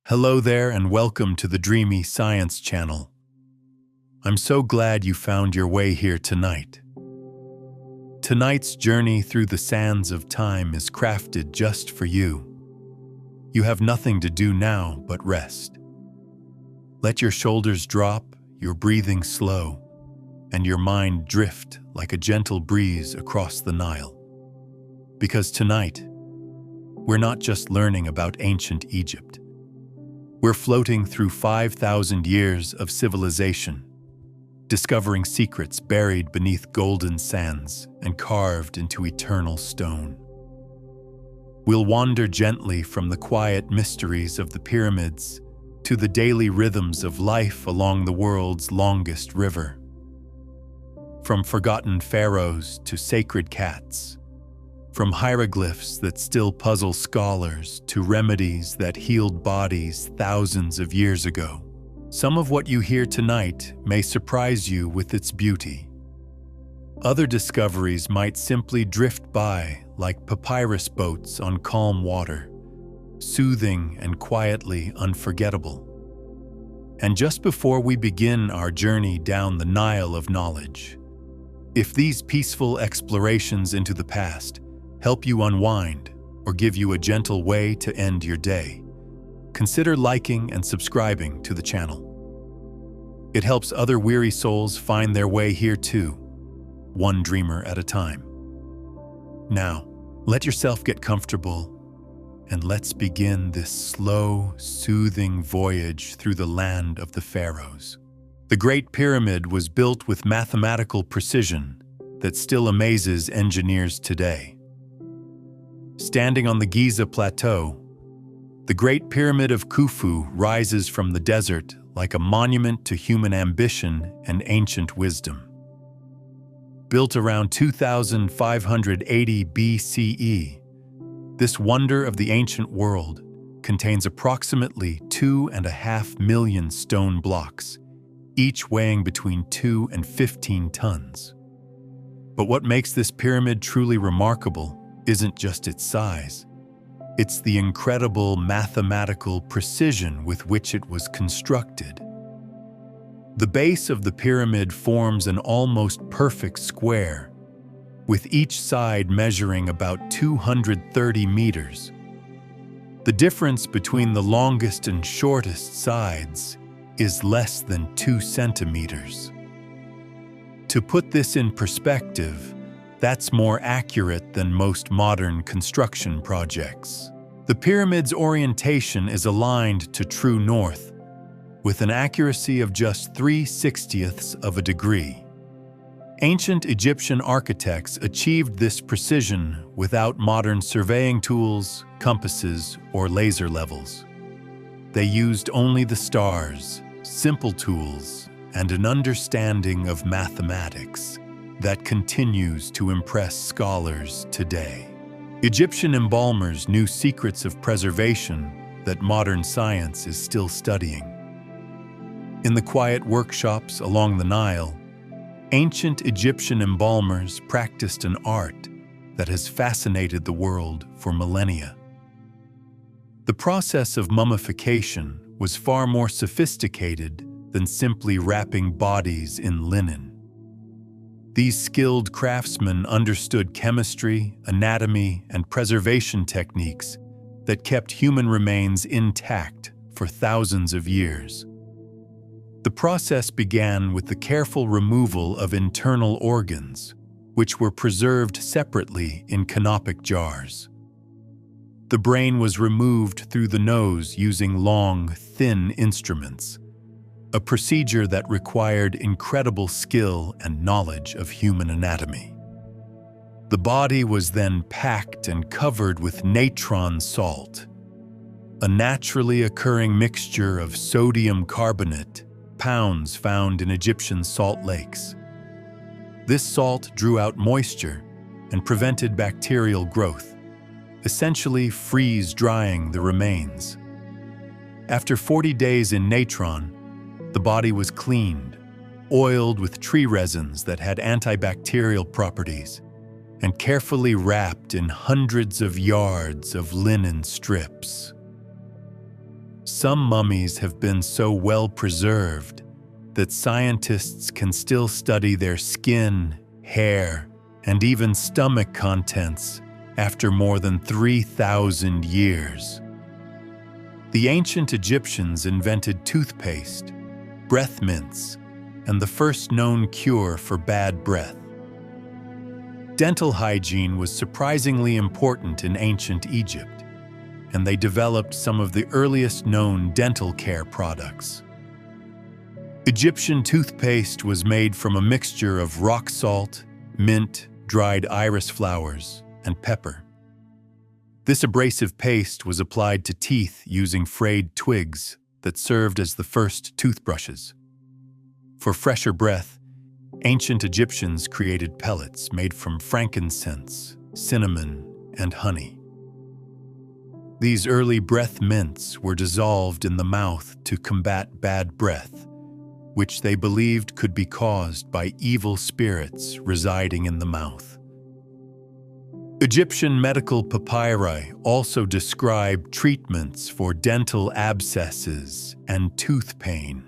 Hello there and welcome to the Dreamy Science Channel. I'm so glad you found your way here tonight. Tonight's journey through the sands of time is crafted just for you. You have nothing to do now but rest. Let your shoulders drop, your breathing slow, and your mind drift like a gentle breeze across the Nile. Because tonight, we're not just learning about ancient Egypt. We're floating through 5,000 years of civilization, discovering secrets buried beneath golden sands and carved into eternal stone. We'll wander gently from the quiet mysteries of the pyramids to the daily rhythms of life along the world's longest river. From forgotten pharaohs to sacred cats, from hieroglyphs that still puzzle scholars to remedies that healed bodies thousands of years ago. Some of what you hear tonight may surprise you with its beauty. Other discoveries might simply drift by like papyrus boats on calm water, soothing and quietly unforgettable. And just before we begin our journey down the Nile of knowledge, if these peaceful explorations into the past help you unwind or give you a gentle way to end your day, consider liking and subscribing to the channel. It helps other weary souls find their way here too, one dreamer at a time. Now, let yourself get comfortable and let's begin this slow, soothing voyage through the land of the pharaohs. The Great Pyramid was built with mathematical precision that still amazes engineers today. Standing on the Giza Plateau, the Great Pyramid of Khufu rises from the desert like a monument to human ambition and ancient wisdom. Built around 2580 BCE, this wonder of the ancient world contains approximately 2.5 million stone blocks, each weighing between 2 and 15 tons. But what makes this pyramid truly remarkable isn't just its size. It's the incredible mathematical precision with which it was constructed. The base of the pyramid forms an almost perfect square, with each side measuring about 230 meters. The difference between the longest and shortest sides is less than 2 centimeters. To put this in perspective, that's more accurate than most modern construction projects. The pyramid's orientation is aligned to true north, with an accuracy of just 3/60ths of a degree. Ancient Egyptian architects achieved this precision without modern surveying tools, compasses, or laser levels. They used only the stars, simple tools, and an understanding of mathematics that continues to impress scholars today. Egyptian embalmers knew secrets of preservation that modern science is still studying. In the quiet workshops along the Nile, ancient Egyptian embalmers practiced an art that has fascinated the world for millennia. The process of mummification was far more sophisticated than simply wrapping bodies in linen. These skilled craftsmen understood chemistry, anatomy, and preservation techniques that kept human remains intact for thousands of years. The process began with the careful removal of internal organs, which were preserved separately in canopic jars. The brain was removed through the nose using long, thin instruments, a procedure that required incredible skill and knowledge of human anatomy. The body was then packed and covered with natron salt, a naturally occurring mixture of sodium carbonate, pounds found in Egyptian salt lakes. This salt drew out moisture and prevented bacterial growth, essentially freeze-drying the remains. After 40 days in natron, the body was cleaned, oiled with tree resins that had antibacterial properties, and carefully wrapped in hundreds of yards of linen strips. some mummies have been so well preserved that scientists can still study their skin, hair, and even stomach contents after more than 3,000 years. The ancient Egyptians invented toothpaste, breath mints, and the first known cure for bad breath. Dental hygiene was surprisingly important in ancient Egypt, and they developed some of the earliest known dental care products. Egyptian toothpaste was made from a mixture of rock salt, mint, dried iris flowers, and pepper. This abrasive paste was applied to teeth using frayed twigs that served as the first toothbrushes. For fresher breath, ancient Egyptians created pellets made from frankincense, cinnamon, and honey. These early breath mints were dissolved in the mouth to combat bad breath, which they believed could be caused by evil spirits residing in the mouth. Egyptian medical papyri also describe treatments for dental abscesses and tooth pain,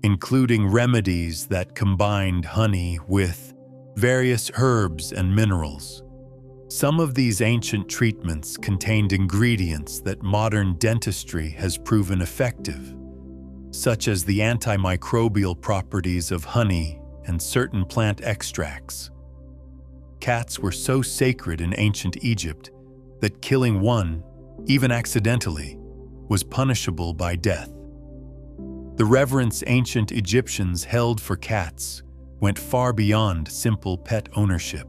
including remedies that combined honey with various herbs and minerals. Some of these ancient treatments contained ingredients that modern dentistry has proven effective, such as the antimicrobial properties of honey and certain plant extracts. Cats were so sacred in ancient Egypt that killing one, even accidentally, was punishable by death. The reverence ancient Egyptians held for cats went far beyond simple pet ownership.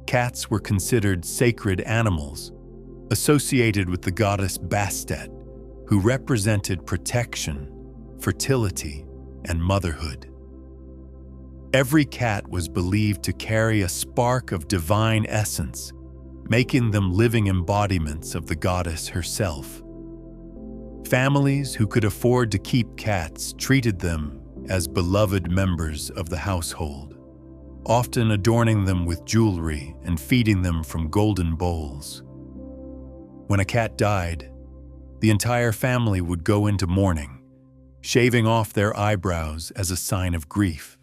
Cats were considered sacred animals, associated with the goddess Bastet, who represented protection, fertility, and motherhood. Every cat was believed to carry a spark of divine essence, making them living embodiments of the goddess herself. Families who could afford to keep cats treated them as beloved members of the household, often adorning them with jewelry and feeding them from golden bowls. When a cat died, the entire family would go into mourning, shaving off their eyebrows as a sign of grief.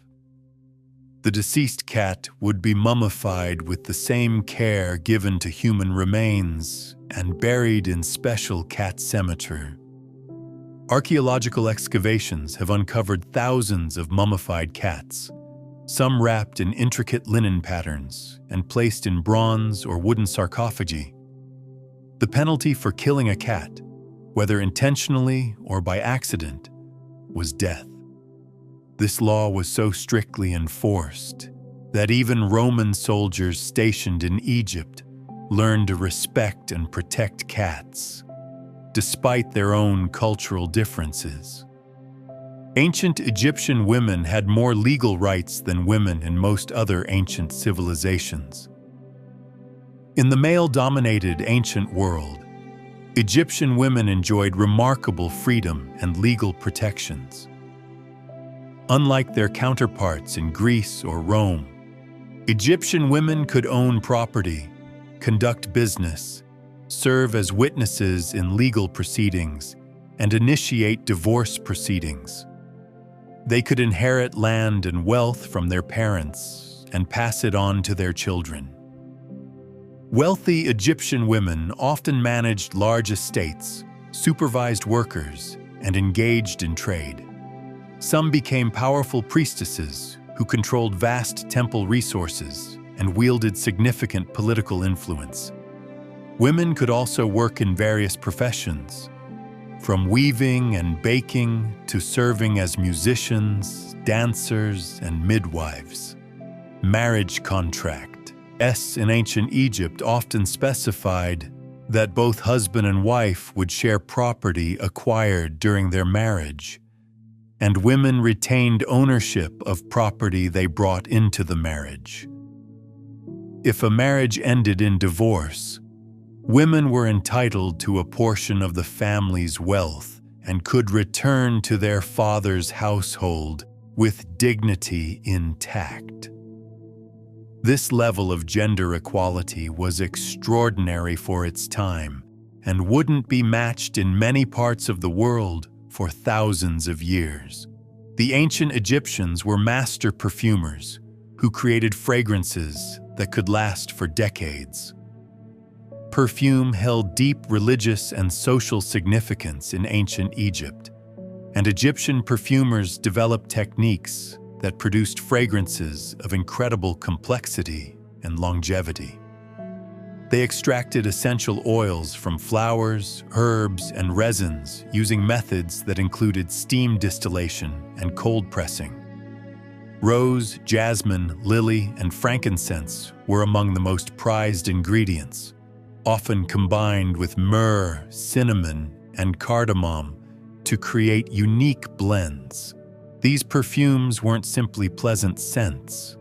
The deceased cat would be mummified with the same care given to human remains and buried in special cat cemetery. Archaeological excavations have uncovered thousands of mummified cats, some wrapped in intricate linen patterns and placed in bronze or wooden sarcophagi. The penalty for killing a cat, whether intentionally or by accident, was death. This law was so strictly enforced that even Roman soldiers stationed in Egypt learned to respect and protect cats, despite their own cultural differences. Ancient Egyptian women had more legal rights than women in most other ancient civilizations. In the male-dominated ancient world, Egyptian women enjoyed remarkable freedom and legal protections. Unlike their counterparts in Greece or Rome, Egyptian women could own property, conduct business, serve as witnesses in legal proceedings, and initiate divorce proceedings. They could inherit land and wealth from their parents and pass it on to their children. Wealthy Egyptian women often managed large estates, supervised workers, and engaged in trade. Some became powerful priestesses who controlled vast temple resources and wielded significant political influence. Women could also work in various professions, from weaving and baking to serving as musicians, dancers, and midwives. Marriage contracts in ancient Egypt often specified that both husband and wife would share property acquired during their marriage, and women retained ownership of property they brought into the marriage. If a marriage ended in divorce, women were entitled to a portion of the family's wealth and could return to their father's household with dignity intact. This level of gender equality was extraordinary for its time and wouldn't be matched in many parts of the world for thousands of years. The ancient Egyptians were master perfumers who created fragrances that could last for decades. Perfume held deep religious and social significance in ancient Egypt, and Egyptian perfumers developed techniques that produced fragrances of incredible complexity and longevity. They extracted essential oils from flowers, herbs, and resins using methods that included steam distillation and cold pressing. Rose, jasmine, lily, and frankincense were among the most prized ingredients, often combined with myrrh, cinnamon, and cardamom to create unique blends. These perfumes weren't simply pleasant scents.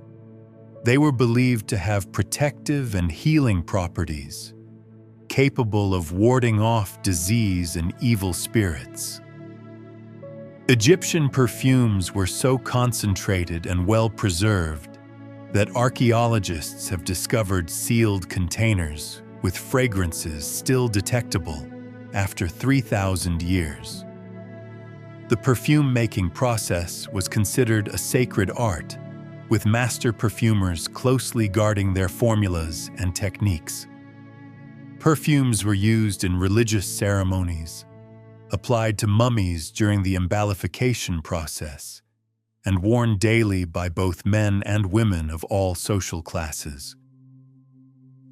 They were believed to have protective and healing properties, capable of warding off disease and evil spirits. Egyptian perfumes were so concentrated and well preserved that archaeologists have discovered sealed containers with fragrances still detectable after 3,000 years. The perfume-making process was considered a sacred art, with master perfumers closely guarding their formulas and techniques. Perfumes were used in religious ceremonies, applied to mummies during the embellification process, and worn daily by both men and women of all social classes.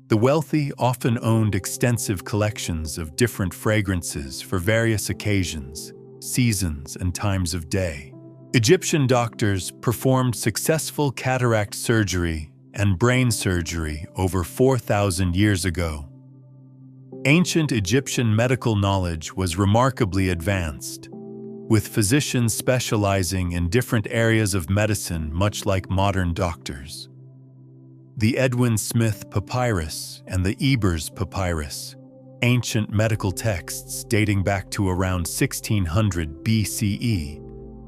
The wealthy often owned extensive collections of different fragrances for various occasions, seasons, and times of day. Egyptian doctors performed successful cataract surgery and brain surgery over 4,000 years ago. Ancient Egyptian medical knowledge was remarkably advanced, with physicians specializing in different areas of medicine much like modern doctors. The Edwin Smith Papyrus and the Ebers Papyrus, ancient medical texts dating back to around 1600 BCE,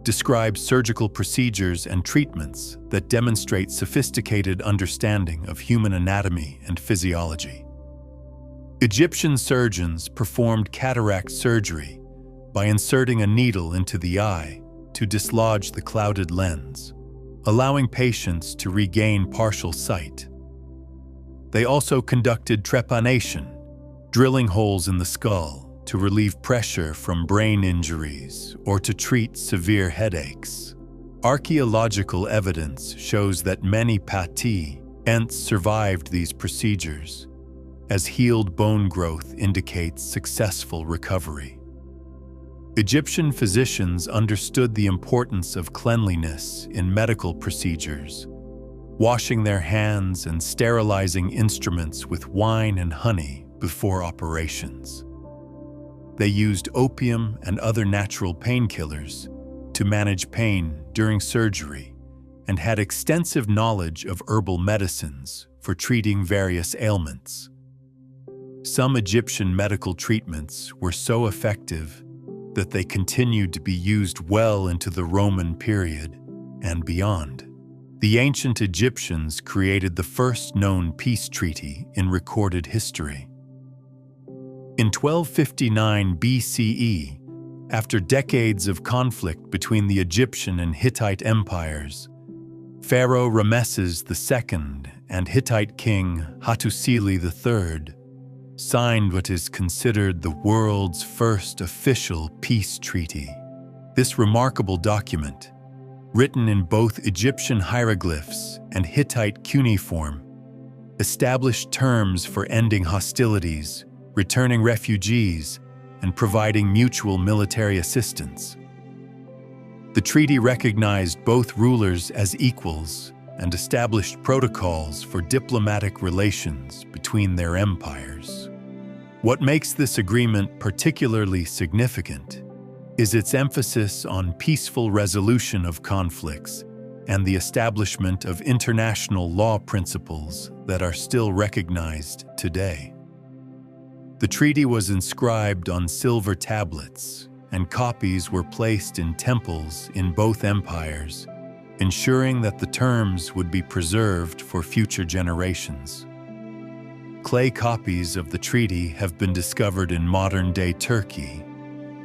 describe surgical procedures and treatments that demonstrate sophisticated understanding of human anatomy and physiology. Egyptian surgeons performed cataract surgery by inserting a needle into the eye to dislodge the clouded lens, allowing patients to regain partial sight. They also conducted trepanation, drilling holes in the skull to relieve pressure from brain injuries or to treat severe headaches. Archaeological evidence shows that many ants survived these procedures, as healed bone growth indicates successful recovery. Egyptian physicians understood the importance of cleanliness in medical procedures, washing their hands and sterilizing instruments with wine and honey before operations. They used opium and other natural painkillers to manage pain during surgery and had extensive knowledge of herbal medicines for treating various ailments. Some Egyptian medical treatments were so effective that they continued to be used well into the Roman period and beyond. The ancient Egyptians created the first known peace treaty in recorded history. In 1259 BCE, after decades of conflict between the Egyptian and Hittite empires, Pharaoh Ramesses II and Hittite king Hattusili III signed what is considered the world's first official peace treaty. This remarkable document, written in both Egyptian hieroglyphs and Hittite cuneiform, established terms for ending hostilities, returning refugees, and providing mutual military assistance. The treaty recognized both rulers as equals and established protocols for diplomatic relations between their empires. What makes this agreement particularly significant is its emphasis on peaceful resolution of conflicts and the establishment of international law principles that are still recognized today. The treaty was inscribed on silver tablets, and copies were placed in temples in both empires, ensuring that the terms would be preserved for future generations. Clay copies of the treaty have been discovered in modern-day Turkey,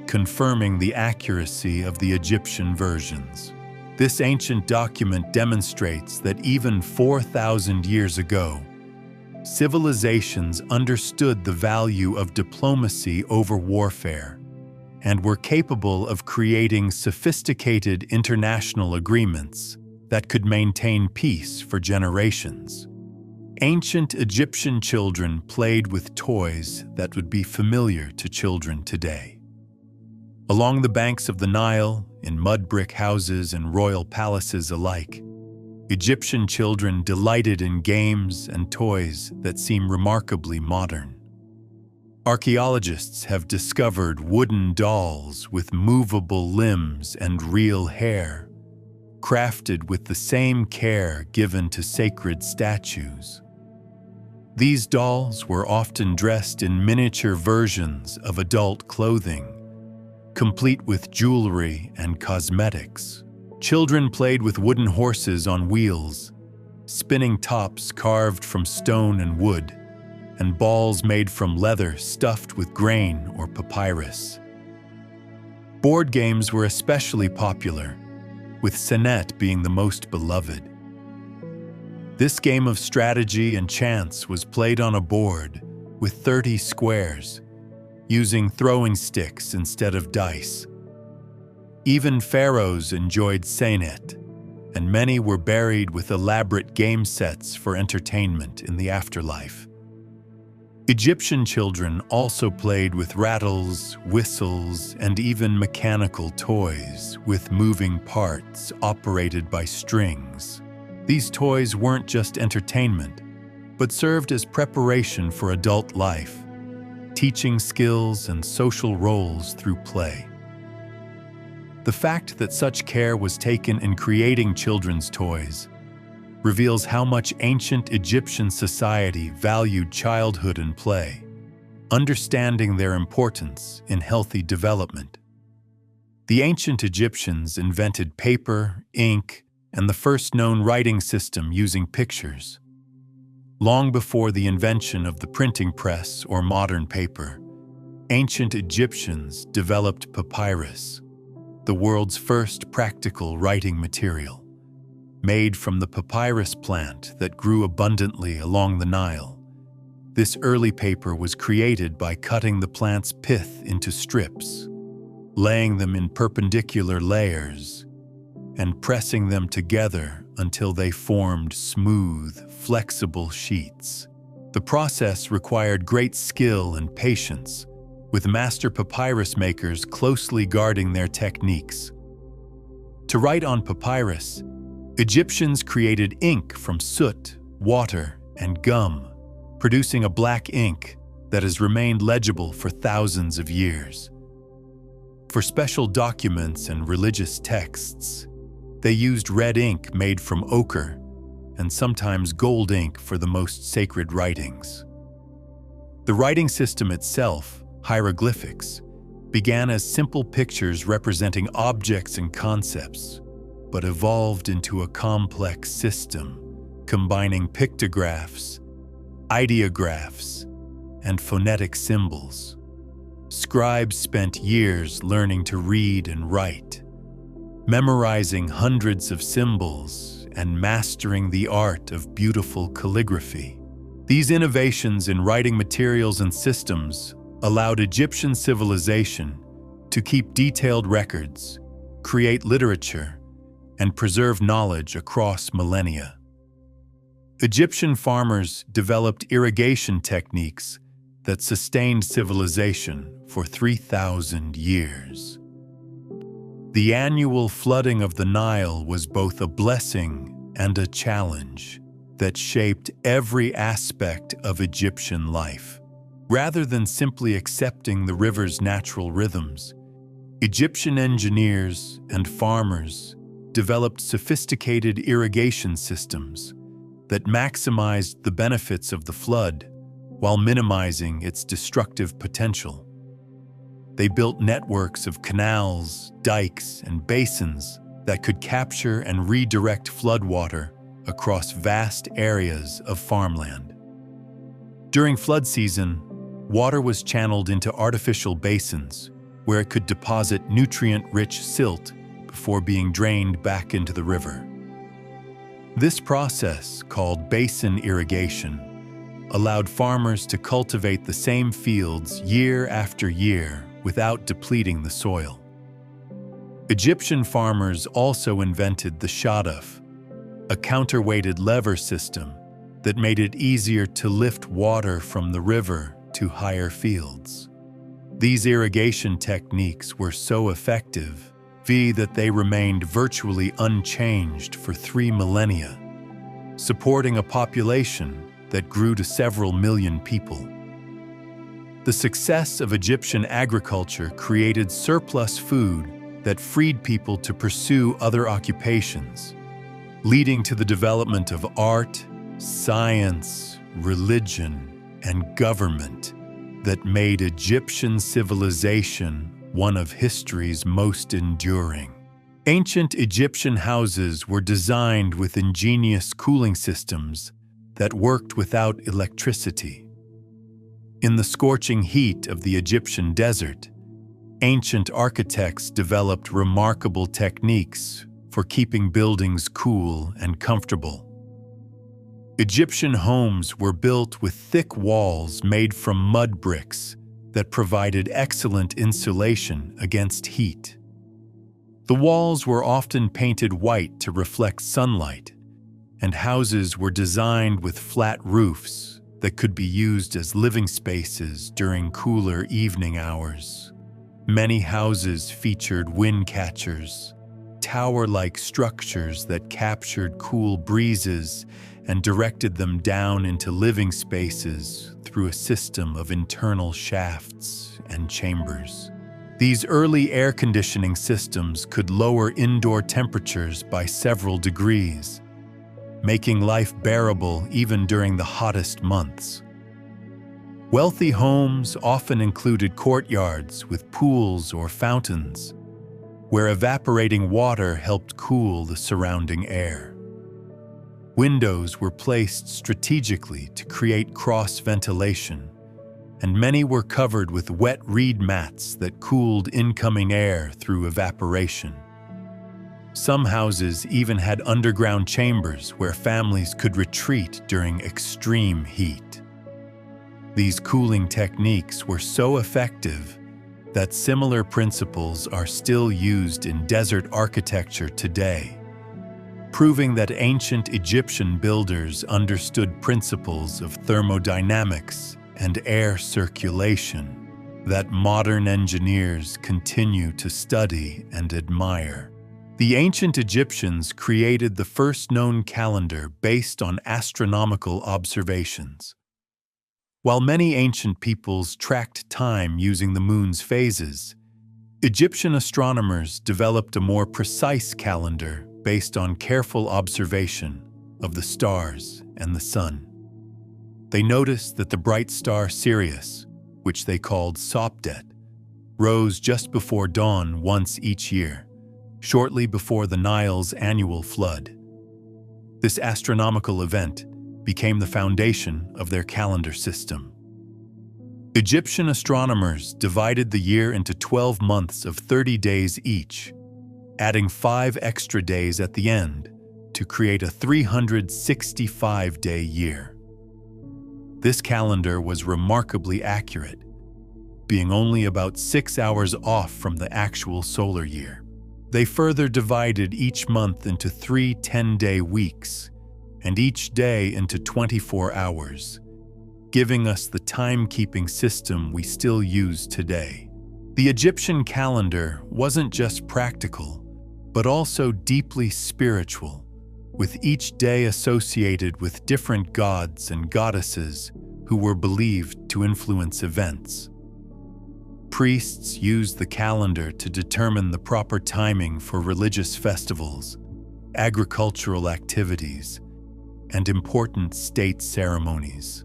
confirming the accuracy of the Egyptian versions. This ancient document demonstrates that even 4,000 years ago, civilizations understood the value of diplomacy over warfare and were capable of creating sophisticated international agreements that could maintain peace for generations. Ancient Egyptian children played with toys that would be familiar to children today. Along the banks of the Nile, in mud brick houses and royal palaces alike, Egyptian children delighted in games and toys that seem remarkably modern. Archaeologists have discovered wooden dolls with movable limbs and real hair, crafted with the same care given to sacred statues. These dolls were often dressed in miniature versions of adult clothing, complete with jewelry and cosmetics. Children played with wooden horses on wheels, spinning tops carved from stone and wood, and balls made from leather stuffed with grain or papyrus. Board games were especially popular, with Senet being the most beloved. This game of strategy and chance was played on a board with 30 squares, using throwing sticks instead of dice. Even pharaohs enjoyed Senet, and many were buried with elaborate game sets for entertainment in the afterlife. Egyptian children also played with rattles, whistles, and even mechanical toys with moving parts operated by strings. These toys weren't just entertainment, but served as preparation for adult life, teaching skills and social roles through play. The fact that such care was taken in creating children's toys reveals how much ancient Egyptian society valued childhood and play, understanding their importance in healthy development. The ancient Egyptians invented paper, ink, and the first known writing system using pictures. Long before the invention of the printing press or modern paper, ancient Egyptians developed papyrus, the world's first practical writing material. Made from the papyrus plant that grew abundantly along the Nile, this early paper was created by cutting the plant's pith into strips, laying them in perpendicular layers, and pressing them together until they formed smooth, flexible sheets. The process required great skill and patience, with master papyrus makers closely guarding their techniques. To write on papyrus, Egyptians created ink from soot, water, and gum, producing a black ink that has remained legible for thousands of years. For special documents and religious texts, they used red ink made from ochre and sometimes gold ink for the most sacred writings. The writing system itself, hieroglyphics, began as simple pictures representing objects and concepts, but evolved into a complex system combining pictographs, ideographs, and phonetic symbols. Scribes spent years learning to read and write, memorizing hundreds of symbols and mastering the art of beautiful calligraphy. These innovations in writing materials and systems allowed Egyptian civilization to keep detailed records, create literature, and preserve knowledge across millennia. Egyptian farmers developed irrigation techniques that sustained civilization for 3,000 years. The annual flooding of the Nile was both a blessing and a challenge that shaped every aspect of Egyptian life. Rather than simply accepting the river's natural rhythms, Egyptian engineers and farmers developed sophisticated irrigation systems that maximized the benefits of the flood while minimizing its destructive potential. They built networks of canals, dikes, and basins that could capture and redirect floodwater across vast areas of farmland. During flood season, water was channeled into artificial basins where it could deposit nutrient-rich silt before being drained back into the river. This process, called basin irrigation, allowed farmers to cultivate the same fields year after year without depleting the soil. Egyptian farmers also invented the shadaf, a counterweighted lever system that made it easier to lift water from the river to higher fields. These irrigation techniques were so effective that they remained virtually unchanged for 3 millennia, supporting a population that grew to several million people. The success of Egyptian agriculture created surplus food that freed people to pursue other occupations, leading to the development of art, science, religion, and government that made Egyptian civilization one of history's most enduring. Ancient Egyptian houses were designed with ingenious cooling systems that worked without electricity. In the scorching heat of the Egyptian desert, ancient architects developed remarkable techniques for keeping buildings cool and comfortable. Egyptian homes were built with thick walls made from mud bricks that provided excellent insulation against heat. The walls were often painted white to reflect sunlight, and houses were designed with flat roofs that could be used as living spaces during cooler evening hours. Many houses featured wind catchers, tower-like structures that captured cool breezes and directed them down into living spaces through a system of internal shafts and chambers. These early air conditioning systems could lower indoor temperatures by several degrees, making life bearable even during the hottest months. Wealthy homes often included courtyards with pools or fountains, where evaporating water helped cool the surrounding air. Windows were placed strategically to create cross-ventilation, and many were covered with wet reed mats that cooled incoming air through evaporation. Some houses even had underground chambers where families could retreat during extreme heat. These cooling techniques were so effective that similar principles are still used in desert architecture today, proving that ancient Egyptian builders understood principles of thermodynamics and air circulation that modern engineers continue to study and admire. The ancient Egyptians created the first known calendar based on astronomical observations. While many ancient peoples tracked time using the moon's phases, Egyptian astronomers developed a more precise calendar based on careful observation of the stars and the sun. They noticed that the bright star Sirius, which they called Sopdet, rose just before dawn once each year, shortly before the Nile's annual flood. This astronomical event became the foundation of their calendar system. Egyptian astronomers divided the year into 12 months of 30 days each, adding 5 extra days at the end to create a 365-day year. This calendar was remarkably accurate, being only about 6 hours off from the actual solar year. They further divided each month into 3 10-day weeks, and each day into 24 hours, giving us the timekeeping system we still use today. The Egyptian calendar wasn't just practical, but also deeply spiritual, with each day associated with different gods and goddesses who were believed to influence events. Priests used the calendar to determine the proper timing for religious festivals, agricultural activities, and important state ceremonies.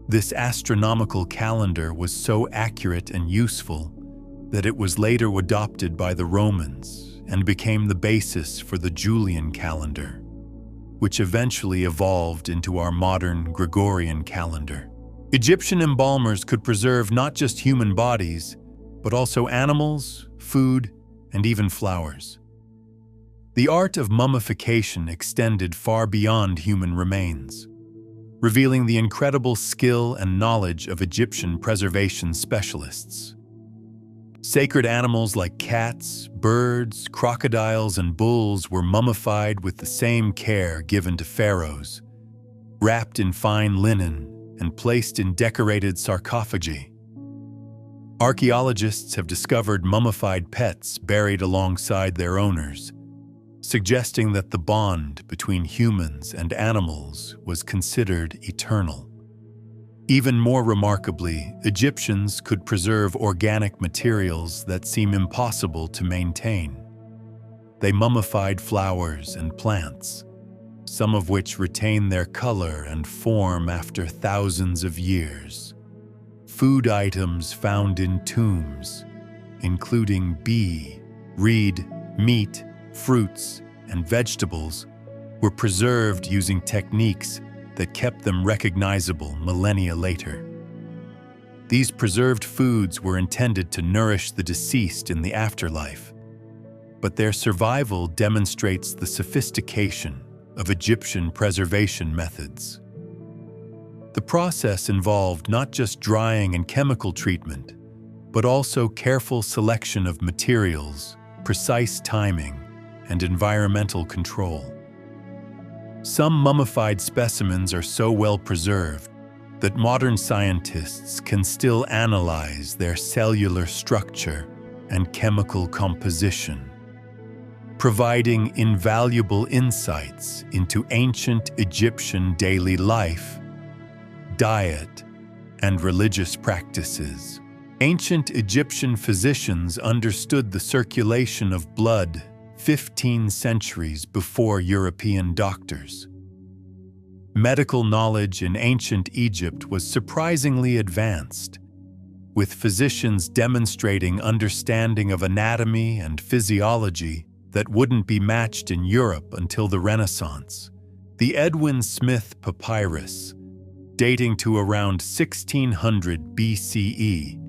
This astronomical calendar was so accurate and useful that it was later adopted by the Romans and became the basis for the Julian calendar. which eventually evolved into our modern Gregorian calendar. Egyptian embalmers could preserve not just human bodies, but also animals, food, and even flowers. The art of mummification extended far beyond human remains, revealing the incredible skill and knowledge of Egyptian preservation specialists. Sacred animals like cats, birds, crocodiles, and bulls were mummified with the same care given to pharaohs, wrapped in fine linen and placed in decorated sarcophagi. Archaeologists have discovered mummified pets buried alongside their owners, suggesting that the bond between humans and animals was considered eternal. Even more remarkably, Egyptians could preserve organic materials that seem impossible to maintain. They mummified flowers and plants, some of which retain their color and form after thousands of years. Food items found in tombs, including reed, meat, fruits, and vegetables, were preserved using techniques that kept them recognizable millennia later. These preserved foods were intended to nourish the deceased in the afterlife, but their survival demonstrates the sophistication of Egyptian preservation methods. The process involved not just drying and chemical treatment, but also careful selection of materials, precise timing, and environmental control. Some mummified specimens are so well preserved that modern scientists can still analyze their cellular structure and chemical composition, providing invaluable insights into ancient Egyptian daily life, diet, and religious practices. Ancient Egyptian physicians understood the circulation of blood 15 centuries before European doctors. Medical knowledge in ancient Egypt was surprisingly advanced, with physicians demonstrating understanding of anatomy and physiology that wouldn't be matched in Europe until the Renaissance. The Edwin Smith Papyrus, dating to around 1600 BCE,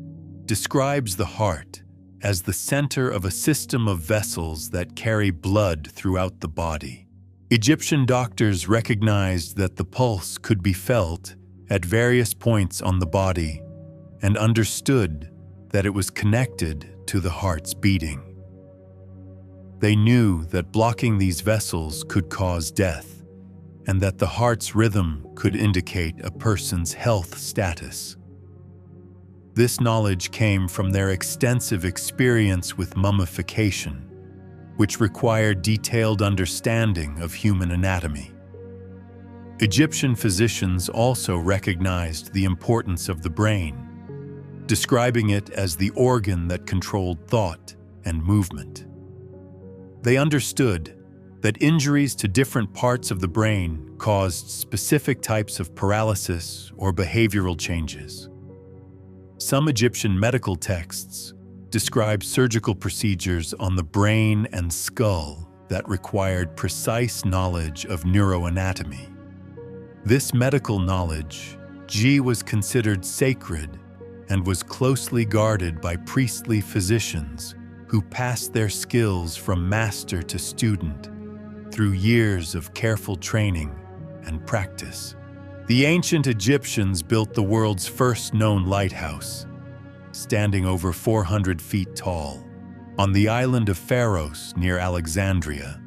describes the heart as the center of a system of vessels that carry blood throughout the body. Egyptian doctors recognized that the pulse could be felt at various points on the body and understood that it was connected to the heart's beating. They knew that blocking these vessels could cause death, and that the heart's rhythm could indicate a person's health status. This knowledge came from their extensive experience with mummification, which required detailed understanding of human anatomy. Egyptian physicians also recognized the importance of the brain, describing it as the organ that controlled thought and movement. They understood that injuries to different parts of the brain caused specific types of paralysis or behavioral changes. Some Egyptian medical texts describe surgical procedures on the brain and skull that required precise knowledge of neuroanatomy. This medical knowledge, was considered sacred and was closely guarded by priestly physicians who passed their skills from master to student through years of careful training and practice. The ancient Egyptians built the world's first known lighthouse, standing over 400 feet tall, on the island of Pharaohs near Alexandria.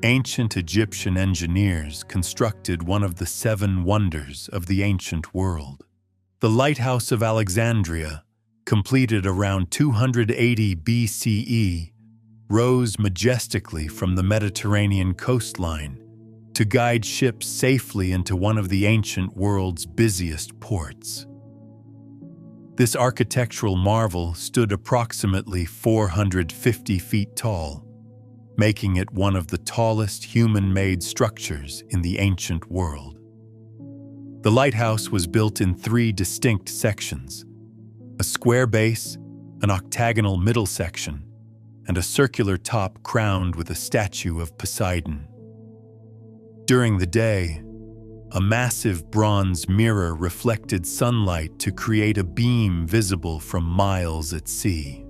Ancient Egyptian engineers constructed one of the 7 wonders of the ancient world. The Lighthouse of Alexandria, completed around 280 BCE, rose majestically from the Mediterranean coastline to guide ships safely into one of the ancient world's busiest ports. This architectural marvel stood approximately 450 feet tall, making it one of the tallest human-made structures in the ancient world. The lighthouse was built in 3 distinct sections: a square base, an octagonal middle section, and a circular top crowned with a statue of Poseidon. During the day, a massive bronze mirror reflected sunlight to create a beam visible from miles at sea.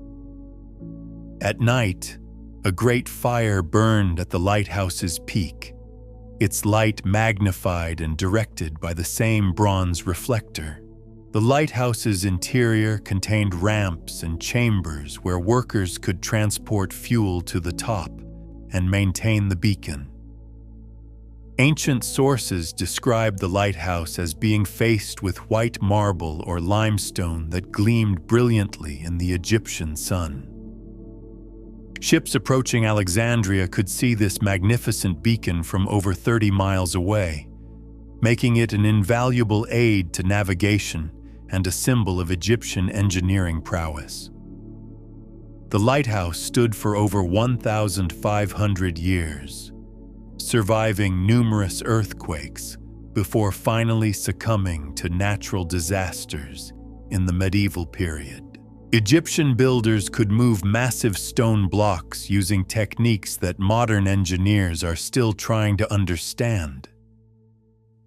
At night, a great fire burned at the lighthouse's peak, its light magnified and directed by the same bronze reflector. The lighthouse's interior contained ramps and chambers where workers could transport fuel to the top and maintain the beacon. Ancient sources describe the lighthouse as being faced with white marble or limestone that gleamed brilliantly in the Egyptian sun. Ships approaching Alexandria could see this magnificent beacon from over 30 miles away, making it an invaluable aid to navigation and a symbol of Egyptian engineering prowess. The lighthouse stood for over 1,500 years, surviving numerous earthquakes before finally succumbing to natural disasters in the medieval period. Egyptian builders could move massive stone blocks using techniques that modern engineers are still trying to understand.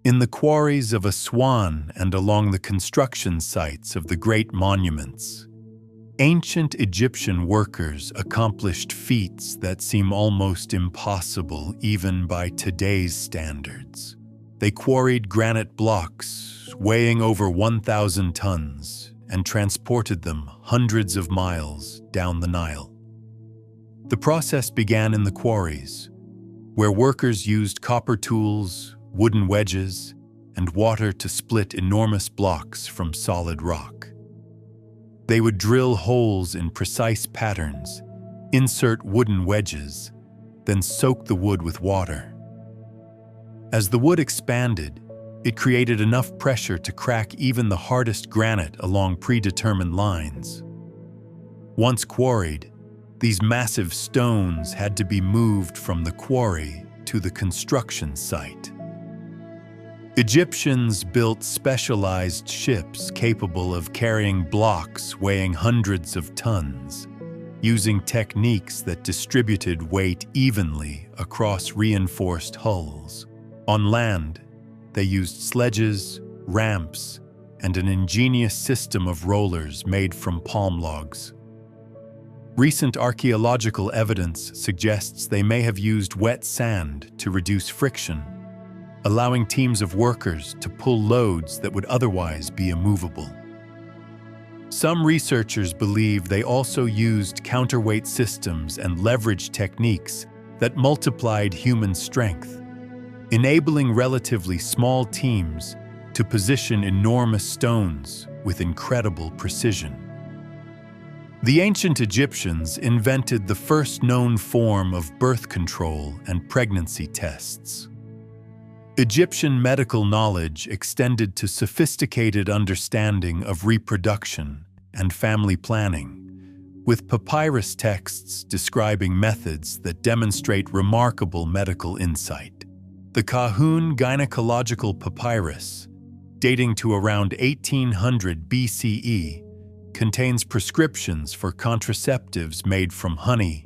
In the quarries of Aswan and along the construction sites of the great monuments, ancient Egyptian workers accomplished feats that seem almost impossible even by today's standards. They quarried granite blocks weighing over 1,000 tons and transported them hundreds of miles down the Nile. The process began in the quarries, where workers used copper tools, wooden wedges, and water to split enormous blocks from solid rock. They would drill holes in precise patterns, insert wooden wedges, then soak the wood with water. As the wood expanded, it created enough pressure to crack even the hardest granite along predetermined lines. Once quarried, these massive stones had to be moved from the quarry to the construction site. Egyptians built specialized ships capable of carrying blocks weighing hundreds of tons, using techniques that distributed weight evenly across reinforced hulls. On land, they used sledges, ramps, and an ingenious system of rollers made from palm logs. Recent archaeological evidence suggests they may have used wet sand to reduce friction, allowing teams of workers to pull loads that would otherwise be immovable. Some researchers believe they also used counterweight systems and leverage techniques that multiplied human strength, enabling relatively small teams to position enormous stones with incredible precision. The ancient Egyptians invented the first known form of birth control and pregnancy tests. Egyptian medical knowledge extended to sophisticated understanding of reproduction and family planning, with papyrus texts describing methods that demonstrate remarkable medical insight. The Kahun Gynecological Papyrus, dating to around 1800 BCE, contains prescriptions for contraceptives made from honey,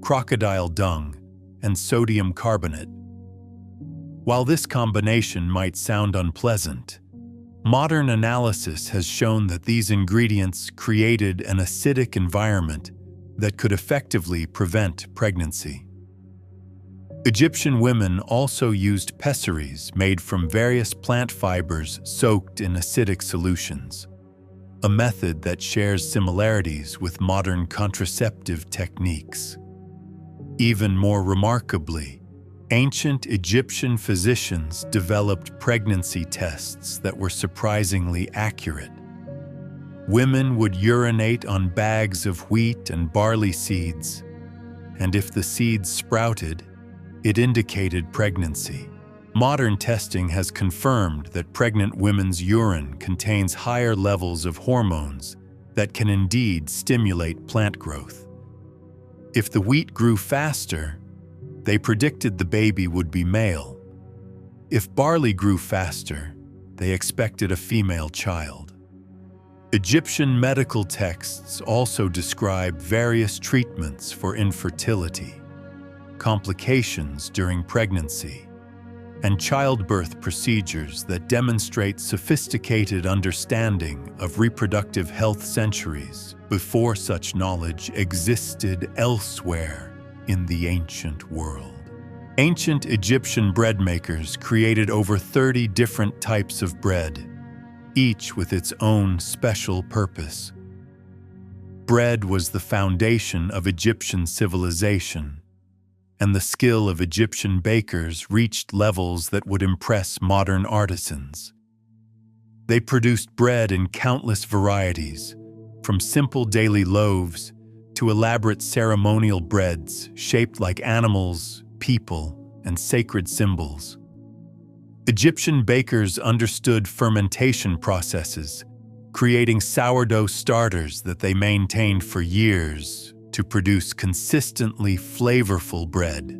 crocodile dung, and sodium carbonate. While this combination might sound unpleasant, modern analysis has shown that these ingredients created an acidic environment that could effectively prevent pregnancy. Egyptian women also used pessaries made from various plant fibers soaked in acidic solutions, a method that shares similarities with modern contraceptive techniques. Even more remarkably, ancient Egyptian physicians developed pregnancy tests that were surprisingly accurate. Women would urinate on bags of wheat and barley seeds, and if the seeds sprouted, it indicated pregnancy. Modern testing has confirmed that pregnant women's urine contains higher levels of hormones that can indeed stimulate plant growth. If the wheat grew faster, they predicted the baby would be male. If barley grew faster, they expected a female child. Egyptian medical texts also describe various treatments for infertility, complications during pregnancy, and childbirth procedures that demonstrate sophisticated understanding of reproductive health centuries before such knowledge existed elsewhere in the ancient world. Ancient Egyptian bread makers created over 30 different types of bread, each with its own special purpose. Bread was the foundation of Egyptian civilization, and the skill of Egyptian bakers reached levels that would impress modern artisans. They produced bread in countless varieties, from simple daily loaves to elaborate ceremonial breads shaped like animals, people, and sacred symbols. Egyptian bakers understood fermentation processes, creating sourdough starters that they maintained for years to produce consistently flavorful bread.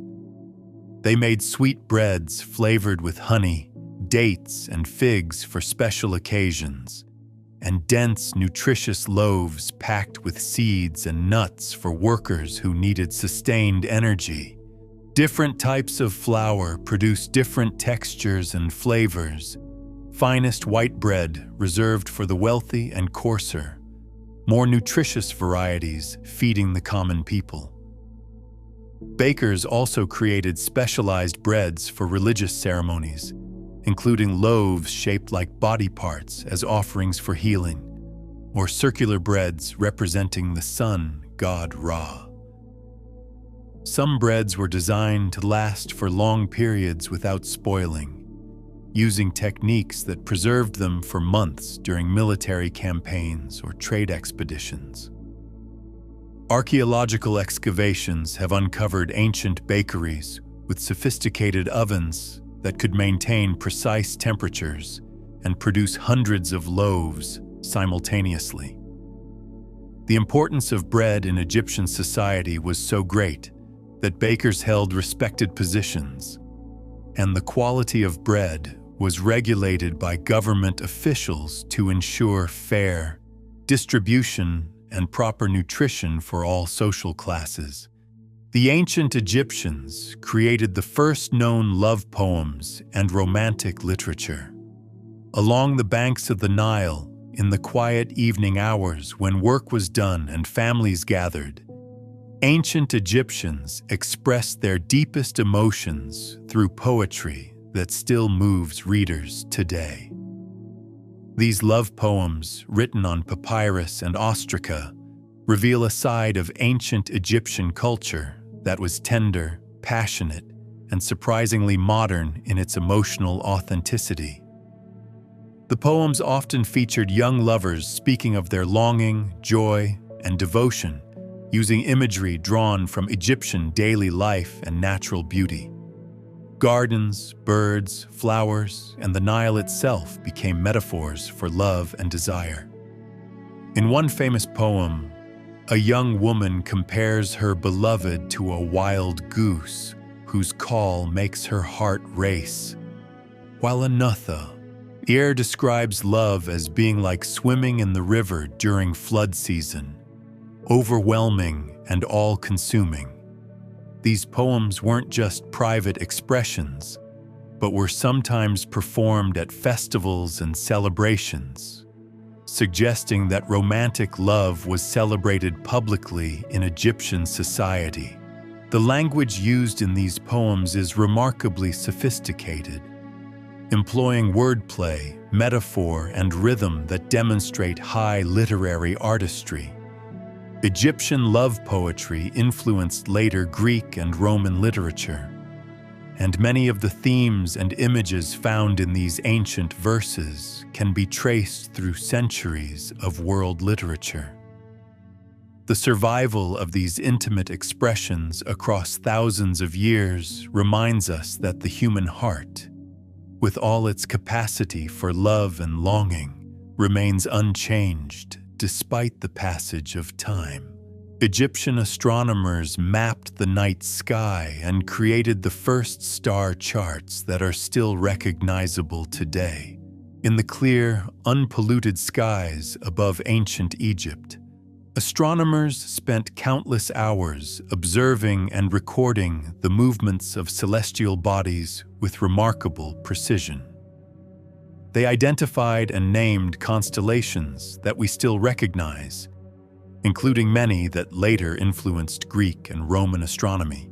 They made sweet breads flavored with honey, dates, and figs for special occasions, and dense, nutritious loaves packed with seeds and nuts for workers who needed sustained energy. Different types of flour produce different textures and flavors. Finest white bread reserved for the wealthy and coarser, more nutritious varieties feeding the common people. Bakers also created specialized breads for religious ceremonies, including loaves shaped like body parts as offerings for healing, or circular breads representing the sun god Ra. Some breads were designed to last for long periods without spoiling, using techniques that preserved them for months during military campaigns or trade expeditions. Archaeological excavations have uncovered ancient bakeries with sophisticated ovens that could maintain precise temperatures and produce hundreds of loaves simultaneously. The importance of bread in Egyptian society was so great that bakers held respected positions, and the quality of bread was regulated by government officials to ensure fair distribution and proper nutrition for all social classes. The ancient Egyptians created the first known love poems and romantic literature. Along the banks of the Nile, in the quiet evening hours when work was done and families gathered, ancient Egyptians expressed their deepest emotions through poetry that still moves readers today. These love poems, written on papyrus and ostraca, reveal a side of ancient Egyptian culture that was tender, passionate, and surprisingly modern in its emotional authenticity. The poems often featured young lovers speaking of their longing, joy, and devotion, using imagery drawn from Egyptian daily life and natural beauty. Gardens, birds, flowers, and the Nile itself became metaphors for love and desire. In one famous poem, a young woman compares her beloved to a wild goose whose call makes her heart race, while another describes love as being like swimming in the river during flood season, overwhelming and all-consuming. These poems weren't just private expressions, but were sometimes performed at festivals and celebrations, suggesting that romantic love was celebrated publicly in Egyptian society. The language used in these poems is remarkably sophisticated, employing wordplay, metaphor, and rhythm that demonstrate high literary artistry. Egyptian love poetry influenced later Greek and Roman literature, and many of the themes and images found in these ancient verses can be traced through centuries of world literature. The survival of these intimate expressions across thousands of years reminds us that the human heart, with all its capacity for love and longing, remains unchanged despite the passage of time. Egyptian astronomers mapped the night sky and created the first star charts that are still recognizable today. In the clear, unpolluted skies above ancient Egypt, Astronomers spent countless hours observing and recording the movements of celestial bodies with remarkable precision. They identified and named constellations that we still recognize, including many that later influenced Greek and Roman astronomy.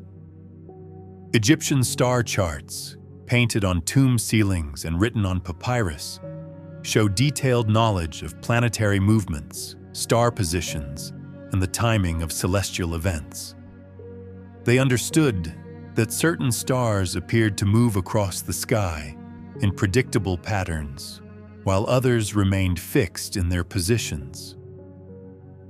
Egyptian star charts, painted on tomb ceilings and written on papyrus, show detailed knowledge of planetary movements, star positions, and the timing of celestial events. They understood that certain stars appeared to move across the sky in predictable patterns, while others remained fixed in their positions.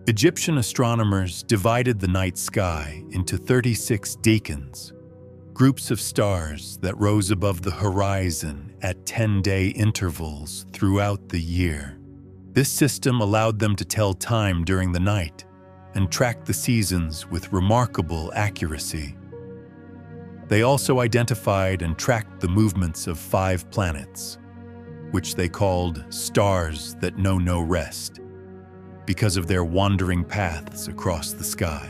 Egyptian astronomers divided the night sky into 36 decans, groups of stars that rose above the horizon at 10-day intervals throughout the year. This system allowed them to tell time during the night and track the seasons with remarkable accuracy. They also identified and tracked the movements of 5 planets, which they called stars that know no rest, because of their wandering paths across the sky.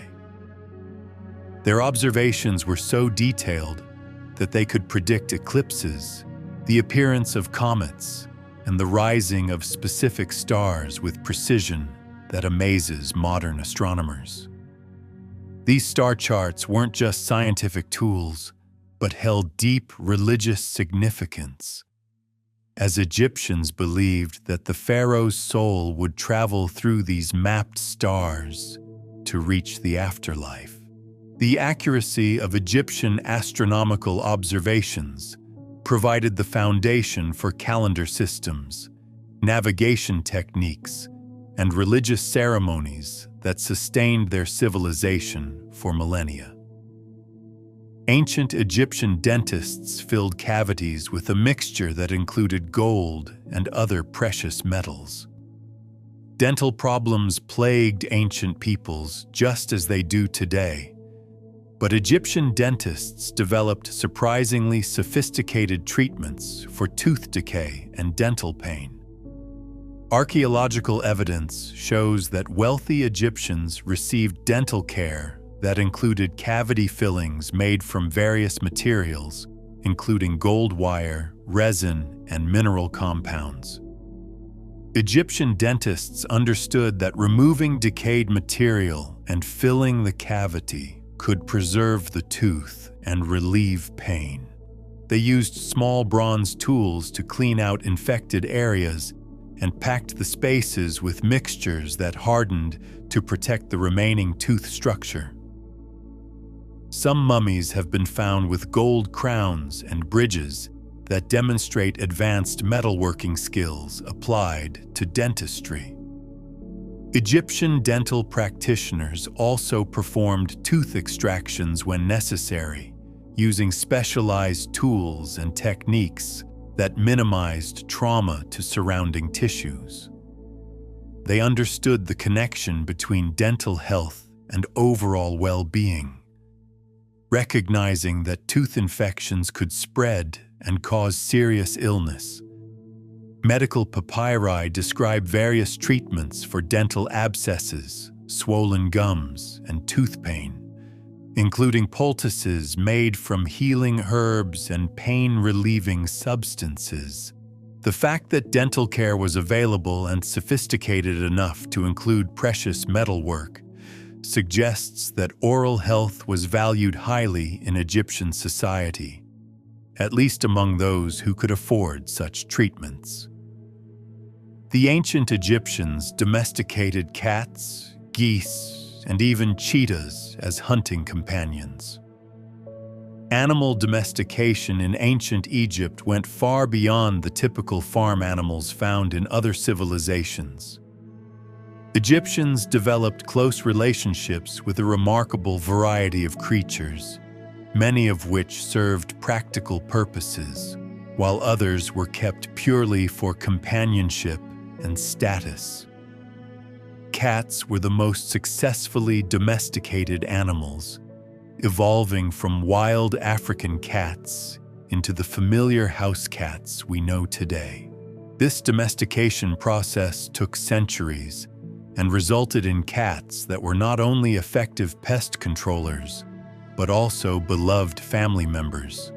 Their observations were so detailed that they could predict eclipses, the appearance of comets, and the rising of specific stars with precision that amazes modern astronomers. These star charts weren't just scientific tools, but held deep religious significance, as Egyptians believed that the pharaoh's soul would travel through these mapped stars to reach the afterlife. The accuracy of Egyptian astronomical observations provided the foundation for calendar systems, navigation techniques, and religious ceremonies that sustained their civilization for millennia. Ancient Egyptian dentists filled cavities with a mixture that included gold and other precious metals. Dental problems plagued ancient peoples just as they do today, but Egyptian dentists developed surprisingly sophisticated treatments for tooth decay and dental pain. Archaeological evidence shows that wealthy Egyptians received dental care that included cavity fillings made from various materials, including gold wire, resin, and mineral compounds. Egyptian dentists understood that removing decayed material and filling the cavity could preserve the tooth and relieve pain. They used small bronze tools to clean out infected areas and packed the spaces with mixtures that hardened to protect the remaining tooth structure. Some mummies have been found with gold crowns and bridges that demonstrate advanced metalworking skills applied to dentistry. Egyptian dental practitioners also performed tooth extractions when necessary, using specialized tools and techniques that minimized trauma to surrounding tissues. They understood the connection between dental health and overall well-being, recognizing that tooth infections could spread and cause serious illness. Medical papyri describe various treatments for dental abscesses, swollen gums, and tooth pain, including poultices made from healing herbs and pain-relieving substances. The fact that dental care was available and sophisticated enough to include precious metalwork suggests that oral health was valued highly in Egyptian society, at least among those who could afford such treatments. The ancient Egyptians domesticated cats, geese, and even cheetahs as hunting companions. Animal domestication in ancient Egypt went far beyond the typical farm animals found in other civilizations. Egyptians developed close relationships with a remarkable variety of creatures, many of which served practical purposes, while others were kept purely for companionship and status. Cats were the most successfully domesticated animals, evolving from wild African cats into the familiar house cats we know today. This domestication process took centuries and resulted in cats that were not only effective pest controllers, but also beloved family members.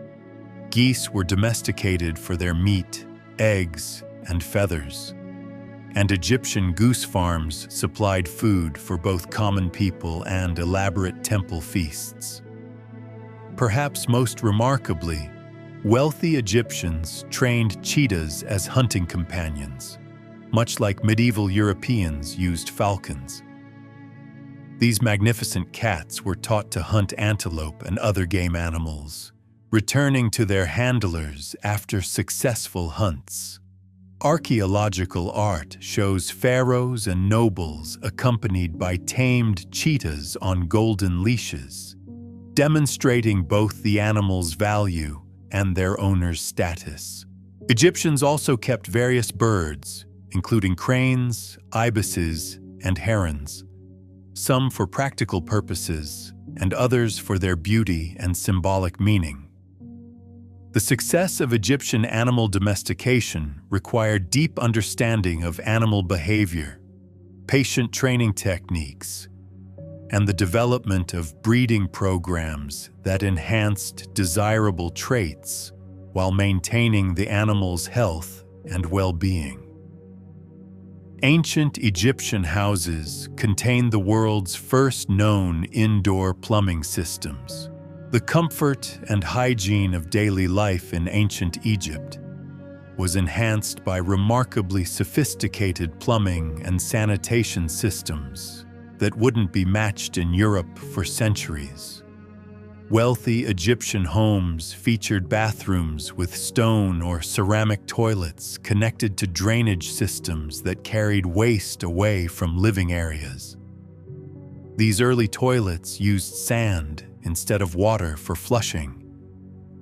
Geese were domesticated for their meat, eggs, and feathers, and Egyptian goose farms supplied food for both common people and elaborate temple feasts. Perhaps most remarkably, wealthy Egyptians trained cheetahs as hunting companions, much like medieval Europeans used falcons. These magnificent cats were taught to hunt antelope and other game animals, returning to their handlers after successful hunts. Archaeological art shows pharaohs and nobles accompanied by tamed cheetahs on golden leashes, demonstrating both the animal's value and their owner's status. Egyptians also kept various birds, including cranes, ibises, and herons, some for practical purposes and others for their beauty and symbolic meaning. The success of Egyptian animal domestication required deep understanding of animal behavior, patient training techniques, and the development of breeding programs that enhanced desirable traits while maintaining the animal's health and well-being. Ancient Egyptian houses contained the world's first known indoor plumbing systems. The comfort and hygiene of daily life in ancient Egypt was enhanced by remarkably sophisticated plumbing and sanitation systems that wouldn't be matched in Europe for centuries. Wealthy Egyptian homes featured bathrooms with stone or ceramic toilets connected to drainage systems that carried waste away from living areas. These early toilets used sand instead of water for flushing,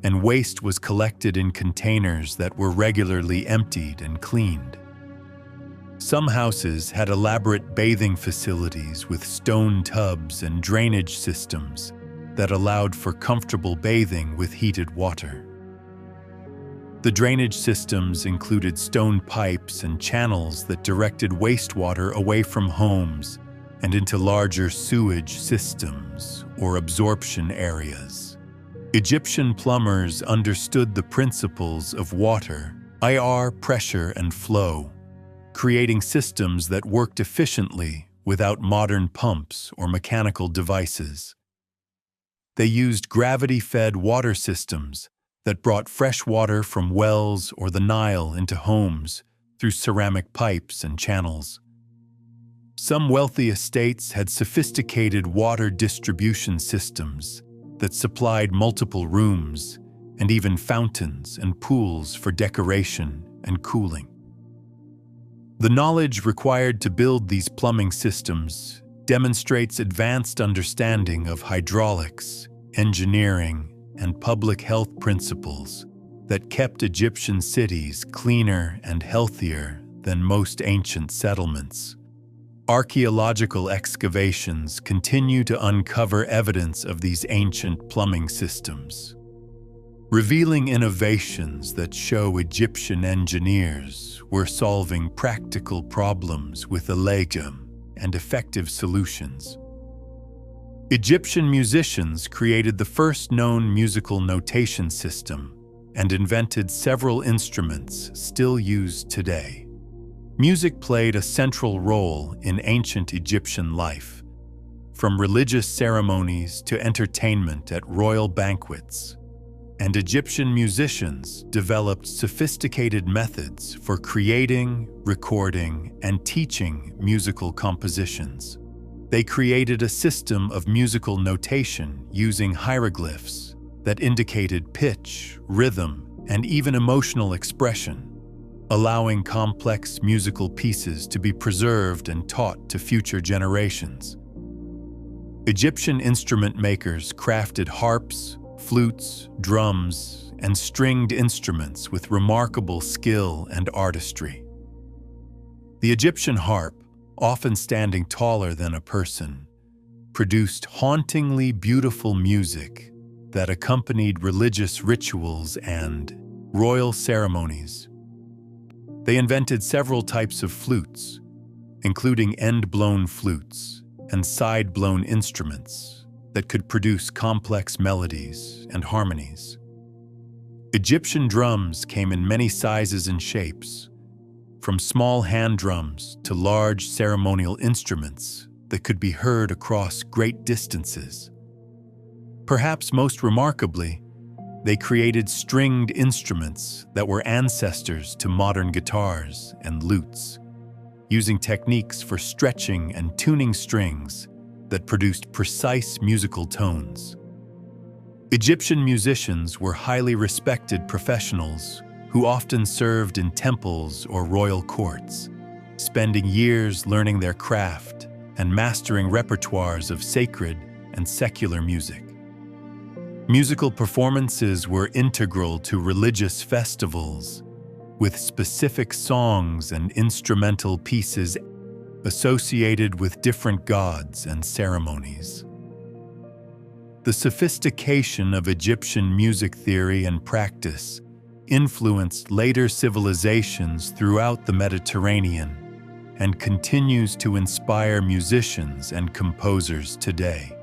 and waste was collected in containers that were regularly emptied and cleaned. Some houses had elaborate bathing facilities with stone tubs and drainage systems that allowed for comfortable bathing with heated water. The drainage systems included stone pipes and channels that directed wastewater away from homes and into larger sewage systems or absorption areas. Egyptian plumbers understood the principles of water, IR, pressure, and flow, creating systems that worked efficiently without modern pumps or mechanical devices. They used gravity-fed water systems that brought fresh water from wells or the Nile into homes through ceramic pipes and channels. Some wealthy estates had sophisticated water distribution systems that supplied multiple rooms and even fountains and pools for decoration and cooling. The knowledge required to build these plumbing systems demonstrates advanced understanding of hydraulics, engineering, and public health principles that kept Egyptian cities cleaner and healthier than most ancient settlements. Archaeological excavations continue to uncover evidence of these ancient plumbing systems, revealing innovations that show Egyptian engineers were solving practical problems with elegant and effective solutions. Egyptian musicians created the first known musical notation system and invented several instruments still used today. Music played a central role in ancient Egyptian life, from religious ceremonies to entertainment at royal banquets, and Egyptian musicians developed sophisticated methods for creating, recording, and teaching musical compositions. They created a system of musical notation using hieroglyphs that indicated pitch, rhythm, and even emotional expression, allowing complex musical pieces to be preserved and taught to future generations. Egyptian instrument makers crafted harps, flutes, drums, and stringed instruments with remarkable skill and artistry. The Egyptian harp, often standing taller than a person, produced hauntingly beautiful music that accompanied religious rituals and royal ceremonies. They invented several types of flutes, including end-blown flutes and side-blown instruments that could produce complex melodies and harmonies. Egyptian drums came in many sizes and shapes, from small hand drums to large ceremonial instruments that could be heard across great distances. Perhaps most remarkably, they created stringed instruments that were ancestors to modern guitars and lutes, using techniques for stretching and tuning strings that produced precise musical tones. Egyptian musicians were highly respected professionals who often served in temples or royal courts, spending years learning their craft and mastering repertoires of sacred and secular music. Musical performances were integral to religious festivals, with specific songs and instrumental pieces associated with different gods and ceremonies. The sophistication of Egyptian music theory and practice influenced later civilizations throughout the Mediterranean and continues to inspire musicians and composers today.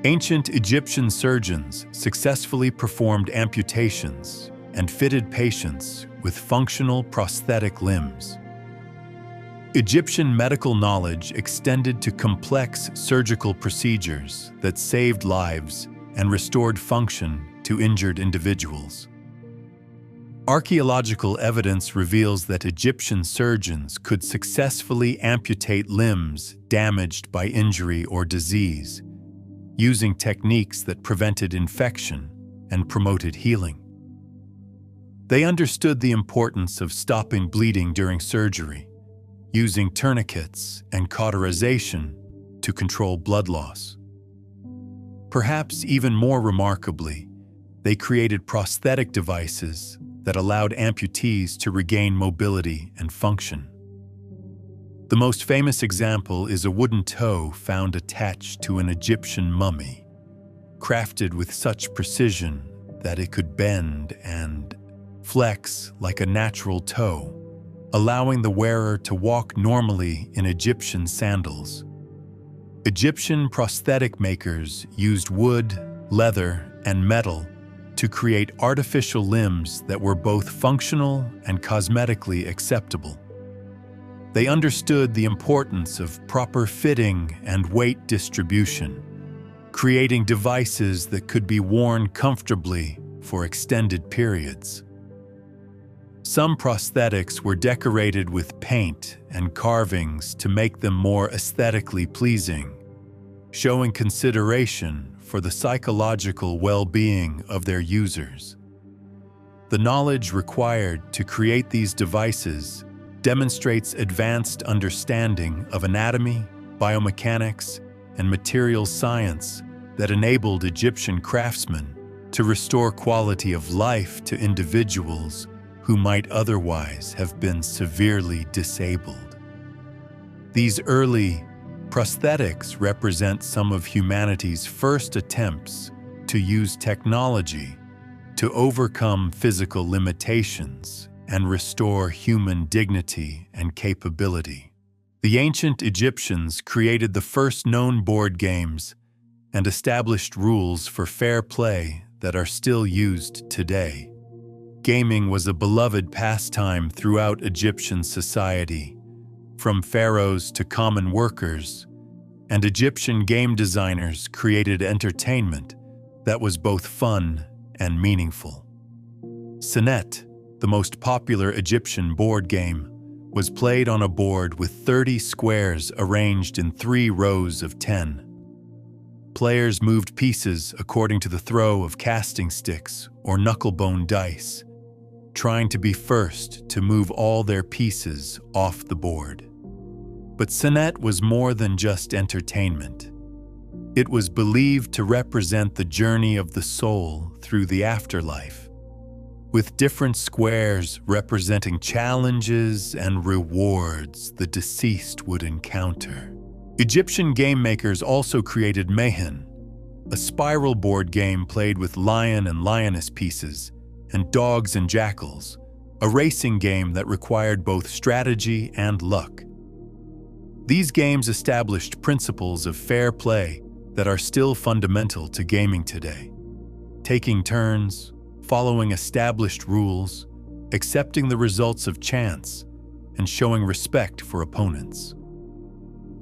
Ancient Egyptian surgeons successfully performed amputations and fitted patients with functional prosthetic limbs. Egyptian medical knowledge extended to complex surgical procedures that saved lives and restored function to injured individuals. Archaeological evidence reveals that Egyptian surgeons could successfully amputate limbs damaged by injury or disease, using techniques that prevented infection and promoted healing. They understood the importance of stopping bleeding during surgery, using tourniquets and cauterization to control blood loss. Perhaps even more remarkably, they created prosthetic devices that allowed amputees to regain mobility and function. The most famous example is a wooden toe found attached to an Egyptian mummy, crafted with such precision that it could bend and flex like a natural toe, allowing the wearer to walk normally in Egyptian sandals. Egyptian prosthetic makers used wood, leather, and metal to create artificial limbs that were both functional and cosmetically acceptable. They understood the importance of proper fitting and weight distribution, creating devices that could be worn comfortably for extended periods. Some prosthetics were decorated with paint and carvings to make them more aesthetically pleasing, showing consideration for the psychological well-being of their users. The knowledge required to create these devices demonstrates advanced understanding of anatomy, biomechanics, and material science that enabled Egyptian craftsmen to restore quality of life to individuals who might otherwise have been severely disabled. These early prosthetics represent some of humanity's first attempts to use technology to overcome physical limitations and restore human dignity and capability. The ancient Egyptians created the first known board games and established rules for fair play that are still used today. Gaming was a beloved pastime throughout Egyptian society, from pharaohs to common workers, and Egyptian game designers created entertainment that was both fun and meaningful. Senet, the most popular Egyptian board game, was played on a board with 30 squares arranged in 3 rows of 10. Players moved pieces according to the throw of casting sticks or knucklebone dice, trying to be first to move all their pieces off the board. But Senet was more than just entertainment. It was believed to represent the journey of the soul through the afterlife, with different squares representing challenges and rewards the deceased would encounter. Egyptian game makers also created Mehen, a spiral board game played with lion and lioness pieces, and dogs and jackals, a racing game that required both strategy and luck. These games established principles of fair play that are still fundamental to gaming today. Taking turns, following established rules, accepting the results of chance, and showing respect for opponents.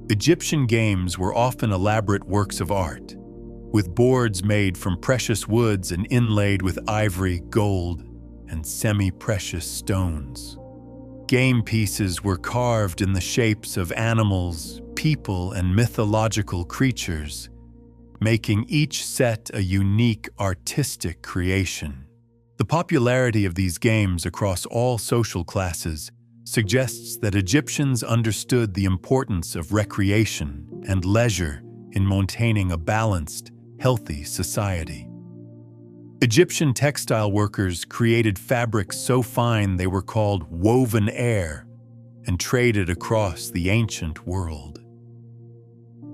Egyptian games were often elaborate works of art, with boards made from precious woods and inlaid with ivory, gold, and semi-precious stones. Game pieces were carved in the shapes of animals, people, and mythological creatures, making each set a unique artistic creation. The popularity of these games across all social classes suggests that Egyptians understood the importance of recreation and leisure in maintaining a balanced, healthy society. Egyptian textile workers created fabrics so fine they were called woven air and traded across the ancient world.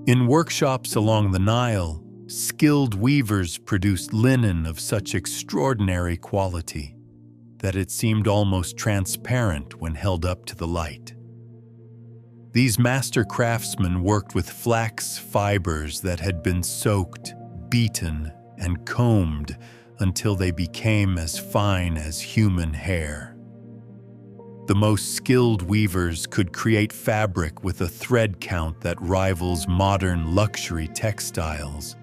In workshops along the Nile, skilled weavers produced linen of such extraordinary quality that it seemed almost transparent when held up to the light. These master craftsmen worked with flax fibers that had been soaked, beaten, and combed until they became as fine as human hair. The most skilled weavers could create fabric with a thread count that rivals modern luxury textiles,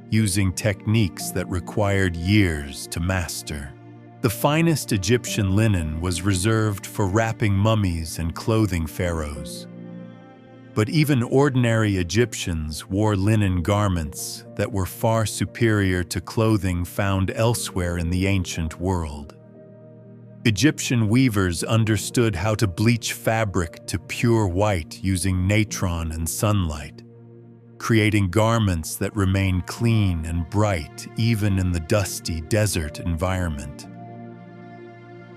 using techniques that required years to master. The finest Egyptian linen was reserved for wrapping mummies and clothing pharaohs. But even ordinary Egyptians wore linen garments that were far superior to clothing found elsewhere in the ancient world. Egyptian weavers understood how to bleach fabric to pure white using natron and sunlight, creating garments that remain clean and bright even in the dusty desert environment.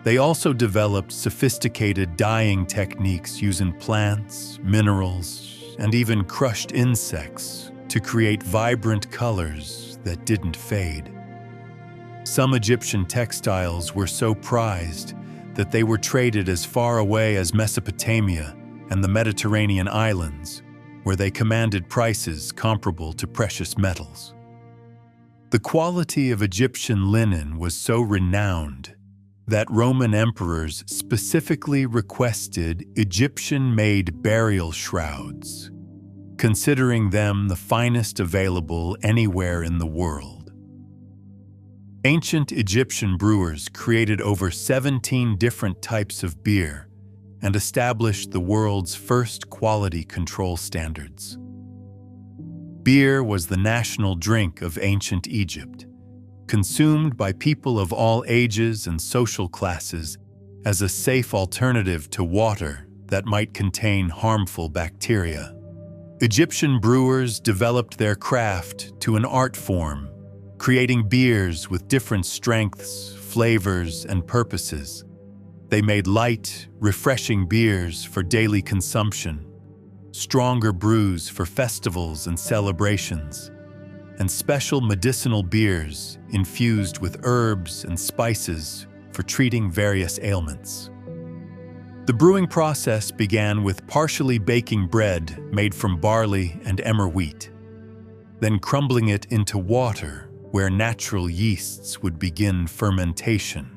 They also developed sophisticated dyeing techniques using plants, minerals, and even crushed insects to create vibrant colors that didn't fade. Some Egyptian textiles were so prized that they were traded as far away as Mesopotamia and the Mediterranean islands, where they commanded prices comparable to precious metals. The quality of Egyptian linen was so renowned that Roman emperors specifically requested Egyptian-made burial shrouds, considering them the finest available anywhere in the world. Ancient Egyptian brewers created over 17 different types of beer and established the world's first quality control standards. Beer was the national drink of ancient Egypt, consumed by people of all ages and social classes as a safe alternative to water that might contain harmful bacteria. Egyptian brewers developed their craft to an art form, creating beers with different strengths, flavors, and purposes. They made light, refreshing beers for daily consumption, stronger brews for festivals and celebrations, and special medicinal beers infused with herbs and spices for treating various ailments. The brewing process began with partially baking bread made from barley and emmer wheat, then crumbling it into water where natural yeasts would begin fermentation.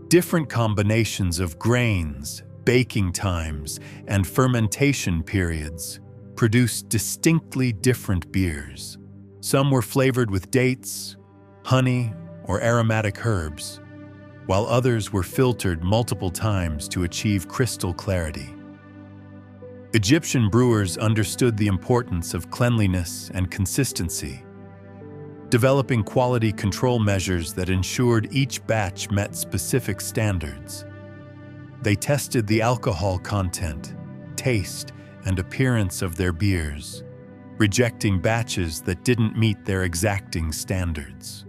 Different combinations of grains, baking times, and fermentation periods produced distinctly different beers. Some were flavored with dates, honey, or aromatic herbs, while others were filtered multiple times to achieve crystal clarity. Egyptian brewers understood the importance of cleanliness and consistency, developing quality control measures that ensured each batch met specific standards. They tested the alcohol content, taste, and appearance of their beers, rejecting batches that didn't meet their exacting standards.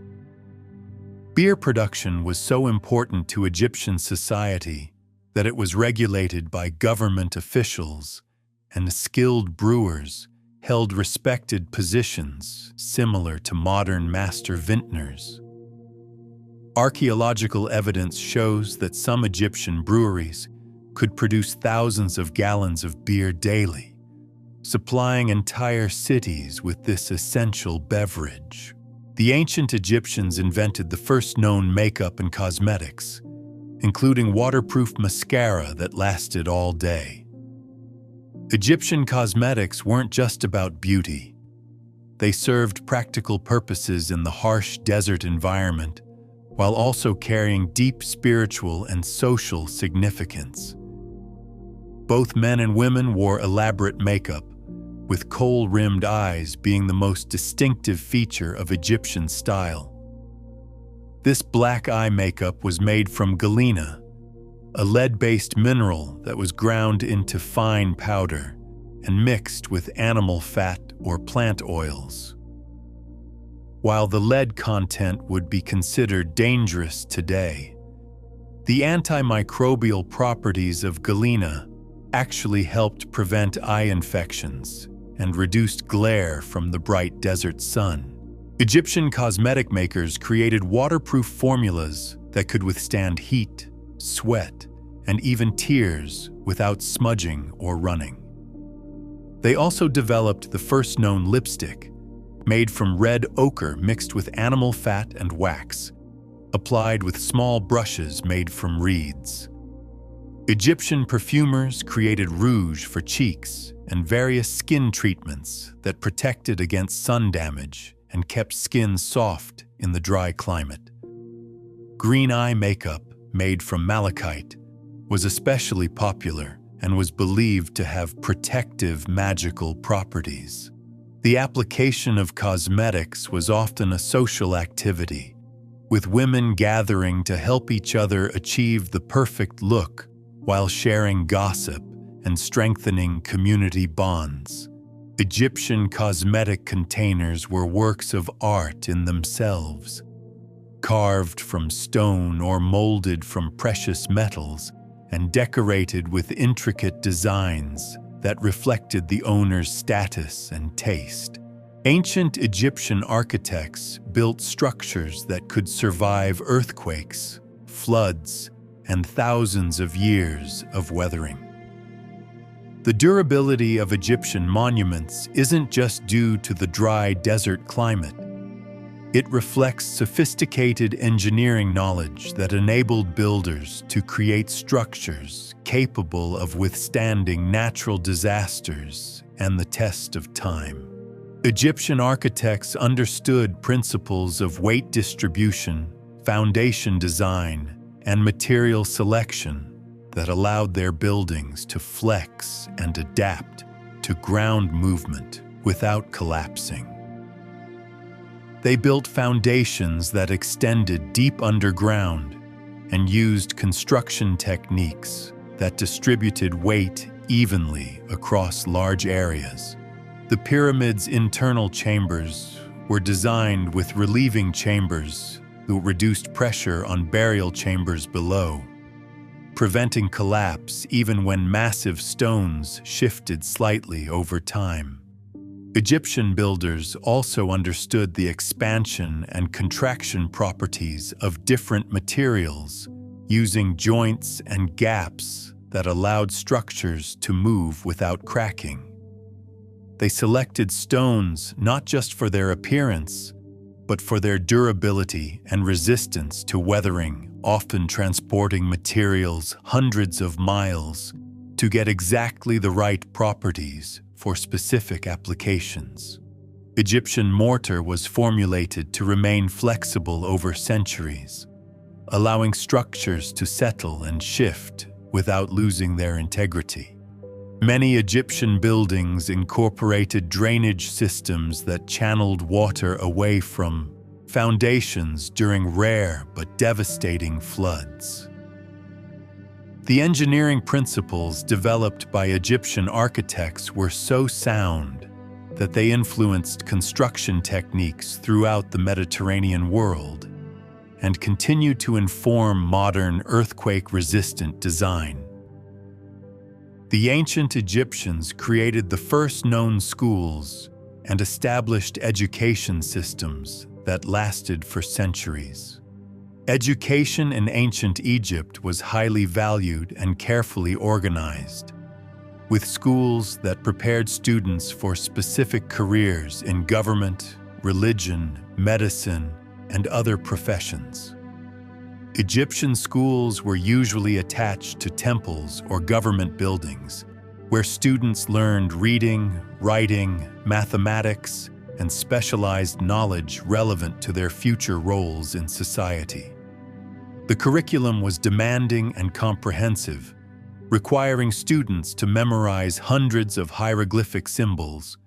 Beer production was so important to Egyptian society that it was regulated by government officials, and skilled brewers held respected positions similar to modern master vintners. Archaeological evidence shows that some Egyptian breweries could produce thousands of gallons of beer daily, supplying entire cities with this essential beverage. The ancient Egyptians invented the first known makeup and cosmetics, including waterproof mascara that lasted all day. Egyptian cosmetics weren't just about beauty. They served practical purposes in the harsh desert environment, while also carrying deep spiritual and social significance. Both men and women wore elaborate makeup, with kohl-rimmed eyes being the most distinctive feature of Egyptian style. This black eye makeup was made from galena, a lead-based mineral that was ground into fine powder and mixed with animal fat or plant oils. While the lead content would be considered dangerous today, the antimicrobial properties of galena actually helped prevent eye infections and reduced glare from the bright desert sun. Egyptian cosmetic makers created waterproof formulas that could withstand heat, sweat, and even tears without smudging or running. They also developed the first known lipstick, made from red ochre mixed with animal fat and wax, applied with small brushes made from reeds. Egyptian perfumers created rouge for cheeks and various skin treatments that protected against sun damage and kept skin soft in the dry climate. Green eye makeup, made from malachite, was especially popular and was believed to have protective magical properties. The application of cosmetics was often a social activity, with women gathering to help each other achieve the perfect look while sharing gossip and strengthening community bonds. Egyptian cosmetic containers were works of art in themselves, carved from stone or molded from precious metals and decorated with intricate designs that reflected the owner's status and taste. Ancient Egyptian architects built structures that could survive earthquakes, floods, and thousands of years of weathering. The durability of Egyptian monuments isn't just due to the dry desert climate. It reflects sophisticated engineering knowledge that enabled builders to create structures capable of withstanding natural disasters and the test of time. Egyptian architects understood principles of weight distribution, foundation design, and material selection that allowed their buildings to flex and adapt to ground movement without collapsing. They built foundations that extended deep underground and used construction techniques that distributed weight evenly across large areas. The pyramid's internal chambers were designed with relieving chambers that reduced pressure on burial chambers below, preventing collapse even when massive stones shifted slightly over time. Egyptian builders also understood the expansion and contraction properties of different materials, using joints and gaps that allowed structures to move without cracking. They selected stones not just for their appearance, but for their durability and resistance to weathering, often transporting materials hundreds of miles to get exactly the right properties for specific applications. Egyptian mortar was formulated to remain flexible over centuries, allowing structures to settle and shift without losing their integrity. Many Egyptian buildings incorporated drainage systems that channeled water away from foundations during rare but devastating floods. The engineering principles developed by Egyptian architects were so sound that they influenced construction techniques throughout the Mediterranean world and continue to inform modern earthquake-resistant design. The ancient Egyptians created the first known schools and established education systems that lasted for centuries. Education in ancient Egypt was highly valued and carefully organized. with schools that prepared students for specific careers in government, religion, medicine, and other professions. Egyptian schools were usually attached to temples or government buildings, where students learned reading, writing, mathematics, and specialized knowledge relevant to their future roles in society. The curriculum was demanding and comprehensive, requiring students to memorize hundreds of hieroglyphic symbols,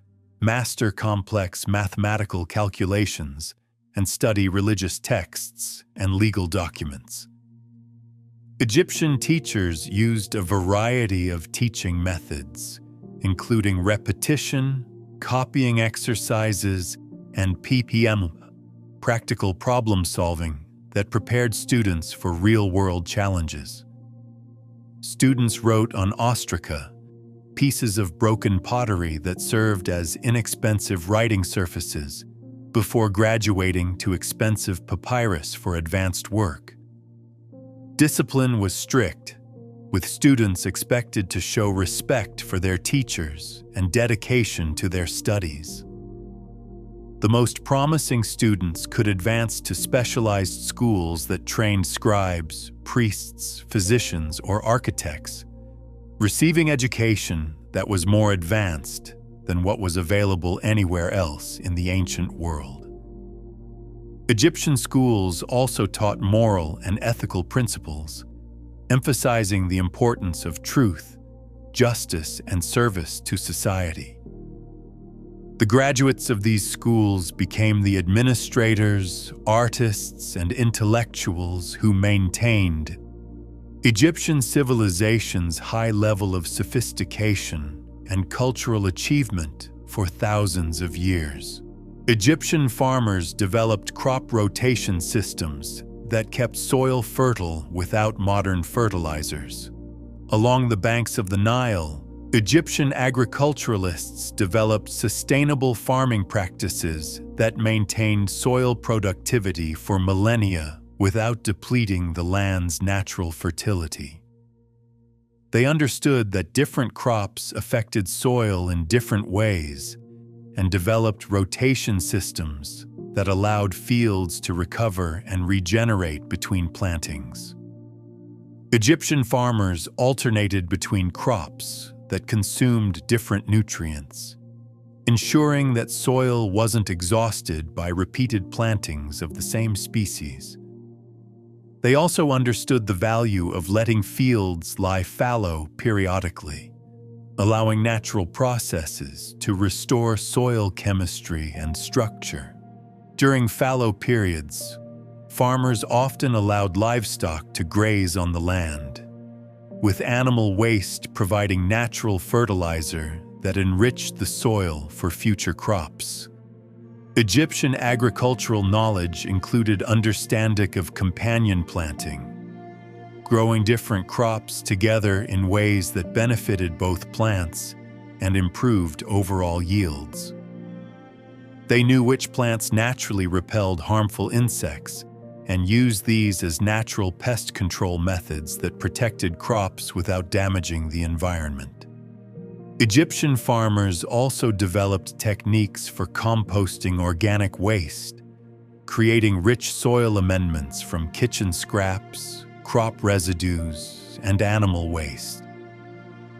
master complex mathematical calculations, and study religious texts and legal documents. Egyptian teachers used a variety of teaching methods, including repetition, copying exercises, and PPM, practical problem solving, that prepared students for real-world challenges. Students wrote on ostraca, pieces of broken pottery that served as inexpensive writing surfaces, before graduating to expensive papyrus for advanced work. Discipline was strict, with students expected to show respect for their teachers and dedication to their studies. The most promising students could advance to specialized schools that trained scribes, priests, physicians, or architects, receiving education that was more advanced than what was available anywhere else in the ancient world. Egyptian schools also taught moral and ethical principles, emphasizing the importance of truth, justice, and service to society. The graduates of these schools became the administrators, artists, and intellectuals who maintained Egyptian civilization's high level of sophistication and cultural achievement for thousands of years. Egyptian farmers developed crop rotation systems that kept soil fertile without modern fertilizers. Along the banks of the Nile, Egyptian agriculturalists developed sustainable farming practices that maintained soil productivity for millennia without depleting the land's natural fertility. They understood that different crops affected soil in different ways and developed rotation systems that allowed fields to recover and regenerate between plantings. Egyptian farmers alternated between crops that consumed different nutrients, ensuring that soil wasn't exhausted by repeated plantings of the same species. They also understood the value of letting fields lie fallow periodically, allowing natural processes to restore soil chemistry and structure. During fallow periods, farmers often allowed livestock to graze on the land, with animal waste providing natural fertilizer that enriched the soil for future crops. Egyptian agricultural knowledge included understanding of companion planting, growing different crops together in ways that benefited both plants and improved overall yields. They knew which plants naturally repelled harmful insects and used these as natural pest control methods that protected crops without damaging the environment. Egyptian farmers also developed techniques for composting organic waste, creating rich soil amendments from kitchen scraps, crop residues, and animal waste.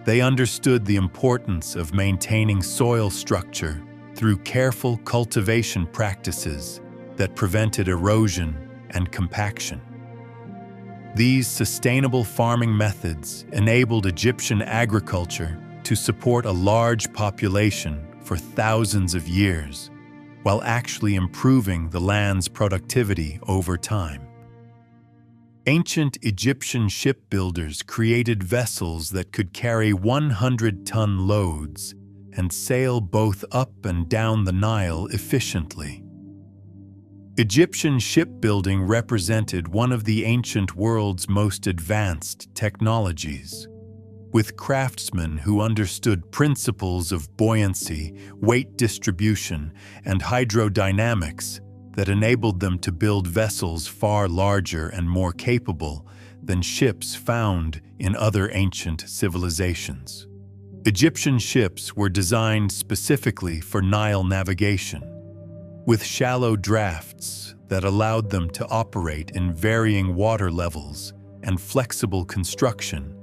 They understood the importance of maintaining soil structure through careful cultivation practices that prevented erosion and compaction. These sustainable farming methods enabled Egyptian agriculture to support a large population for thousands of years, while actually improving the land's productivity over time. Ancient Egyptian shipbuilders created vessels that could carry 100-ton loads and sail both up and down the Nile efficiently. Egyptian shipbuilding represented one of the ancient world's most advanced technologies, with craftsmen who understood principles of buoyancy, weight distribution, and hydrodynamics that enabled them to build vessels far larger and more capable than ships found in other ancient civilizations. Egyptian ships were designed specifically for Nile navigation, with shallow drafts that allowed them to operate in varying water levels and flexible construction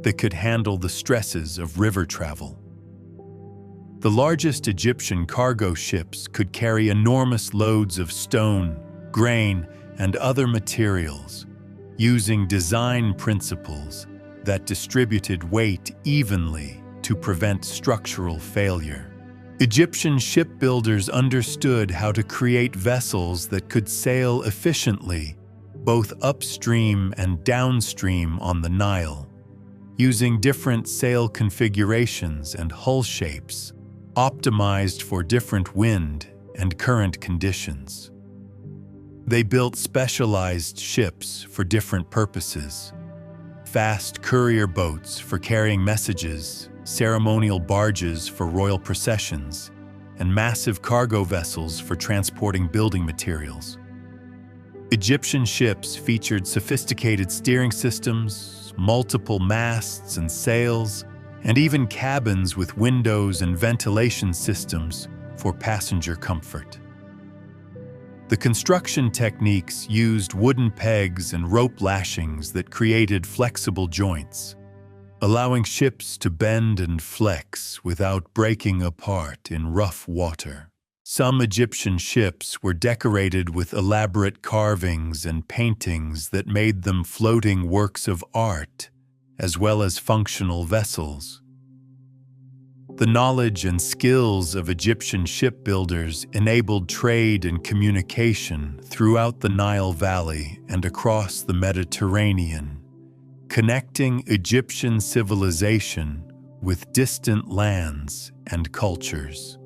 that could handle the stresses of river travel. The largest Egyptian cargo ships could carry enormous loads of stone, grain, and other materials, using design principles that distributed weight evenly to prevent structural failure. Egyptian shipbuilders understood how to create vessels that could sail efficiently, both upstream and downstream on the Nile, using different sail configurations and hull shapes, optimized for different wind and current conditions. They built specialized ships for different purposes: fast courier boats for carrying messages, ceremonial barges for royal processions, and massive cargo vessels for transporting building materials. Egyptian ships featured sophisticated steering systems, multiple masts and sails, and even cabins with windows and ventilation systems for passenger comfort. The construction techniques used wooden pegs and rope lashings that created flexible joints, allowing ships to bend and flex without breaking apart in rough water. Some Egyptian ships were decorated with elaborate carvings and paintings that made them floating works of art, as well as functional vessels. The knowledge and skills of Egyptian shipbuilders enabled trade and communication throughout the Nile Valley and across the Mediterranean, connecting Egyptian civilization with distant lands and cultures.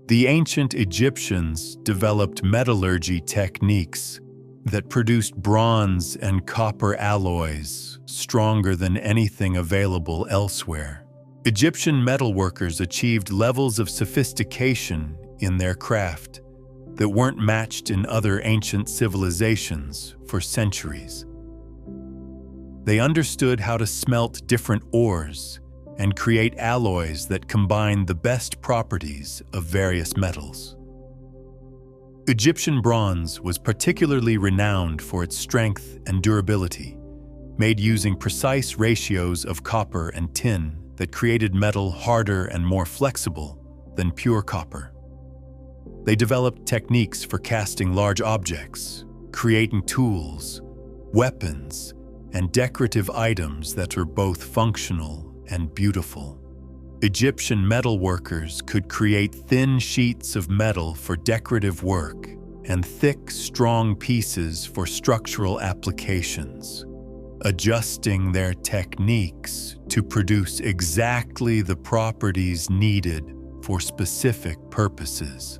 The ancient Egyptians developed metallurgy techniques that produced bronze and copper alloys stronger than anything available elsewhere. Egyptian metalworkers achieved levels of sophistication in their craft that weren't matched in other ancient civilizations for centuries. They understood how to smelt different ores and create alloys that combined the best properties of various metals. Egyptian bronze was particularly renowned for its strength and durability, made using precise ratios of copper and tin that created metal harder and more flexible than pure copper. They developed techniques for casting large objects, creating tools, weapons, and decorative items that were both functional and beautiful. Egyptian metalworkers could create thin sheets of metal for decorative work and thick, strong pieces for structural applications, adjusting their techniques to produce exactly the properties needed for specific purposes.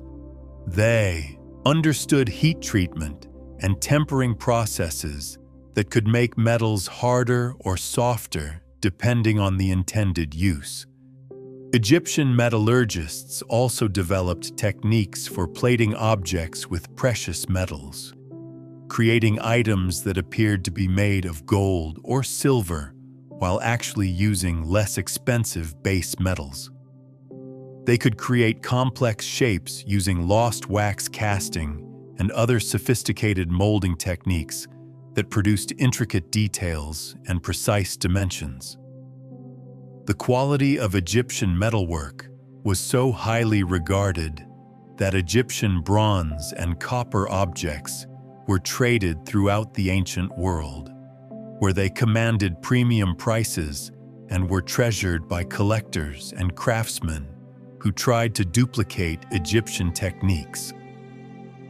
They understood heat treatment and tempering processes that could make metals harder or softer depending on the intended use. Egyptian metallurgists also developed techniques for plating objects with precious metals, creating items that appeared to be made of gold or silver while actually using less expensive base metals. They could create complex shapes using lost wax casting and other sophisticated molding techniques that produced intricate details and precise dimensions. The quality of Egyptian metalwork was so highly regarded that Egyptian bronze and copper objects were traded throughout the ancient world, where they commanded premium prices and were treasured by collectors and craftsmen who tried to duplicate Egyptian techniques.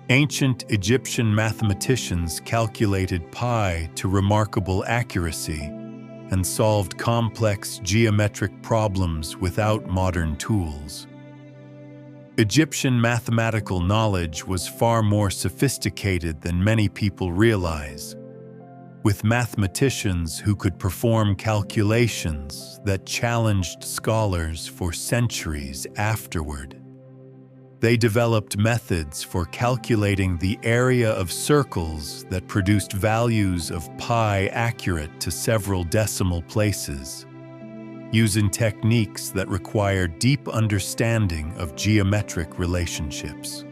Ancient Egyptian mathematicians calculated pi to remarkable accuracy and solved complex geometric problems without modern tools. Egyptian mathematical knowledge was far more sophisticated than many people realize, with mathematicians who could perform calculations that challenged scholars for centuries afterward. They developed methods for calculating the area of circles that produced values of pi accurate to several decimal places. using techniques that require deep understanding of geometric relationships.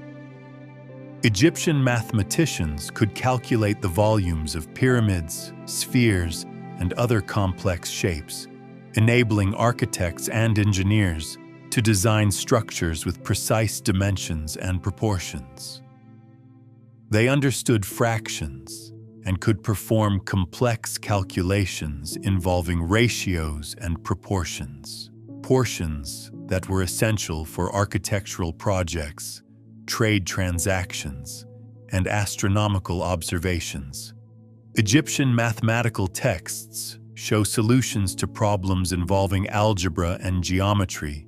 Egyptian mathematicians could calculate the volumes of pyramids, spheres, and other complex shapes, enabling architects and engineers to design structures with precise dimensions and proportions. They understood fractions and could perform complex calculations involving ratios and proportions, portions that were essential for architectural projects, trade transactions, and astronomical observations. Egyptian mathematical texts show solutions to problems involving algebra and geometry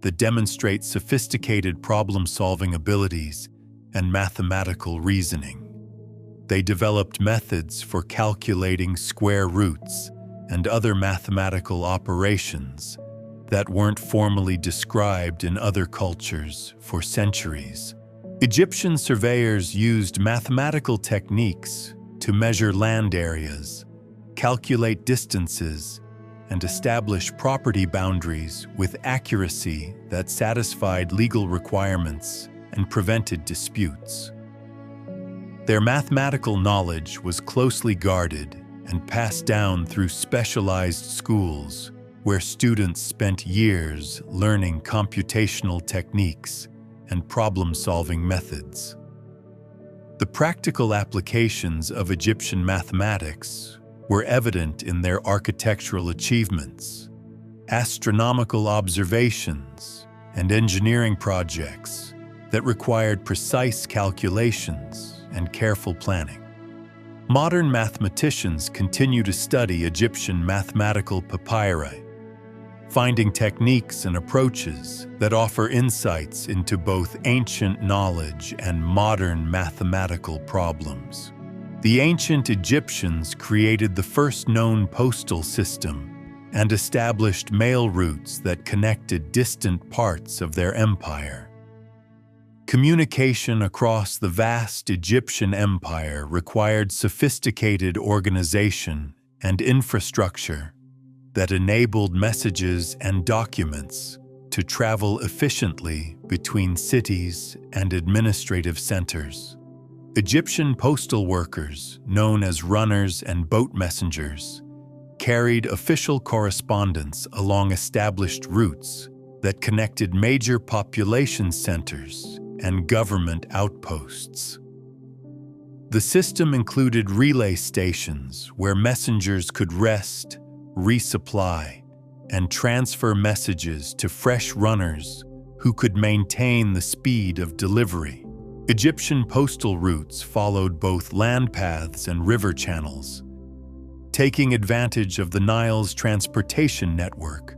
that demonstrate sophisticated problem-solving abilities and mathematical reasoning. They developed methods for calculating square roots and other mathematical operations that weren't formally described in other cultures for centuries. Egyptian surveyors used mathematical techniques to measure land areas, calculate distances, and establish property boundaries with accuracy that satisfied legal requirements and prevented disputes. Their mathematical knowledge was closely guarded and passed down through specialized schools where students spent years learning computational techniques and problem-solving methods. The practical applications of Egyptian mathematics were evident in their architectural achievements, astronomical observations, and engineering projects that required precise calculations and careful planning. Modern mathematicians continue to study Egyptian mathematical papyri, finding techniques and approaches that offer insights into both ancient knowledge and modern mathematical problems. The ancient Egyptians created the first known postal system and established mail routes that connected distant parts of their empire. Communication across the vast Egyptian empire required sophisticated organization and infrastructure that enabled messages and documents to travel efficiently between cities and administrative centers. Egyptian postal workers, known as runners and boat messengers, carried official correspondence along established routes that connected major population centers and government outposts. The system included relay stations where messengers could rest, resupply, and transfer messages to fresh runners who could maintain the speed of delivery. Egyptian postal routes followed both land paths and river channels, taking advantage of the Nile's transportation network,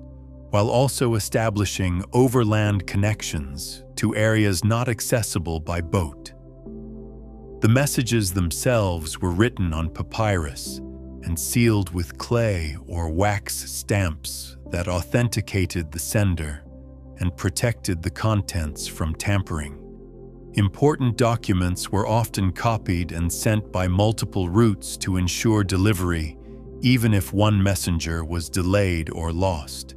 while also establishing overland connections to areas not accessible by boat. The messages themselves were written on papyrus and sealed with clay or wax stamps that authenticated the sender and protected the contents from tampering. Important documents were often copied and sent by multiple routes to ensure delivery, even if one messenger was delayed or lost.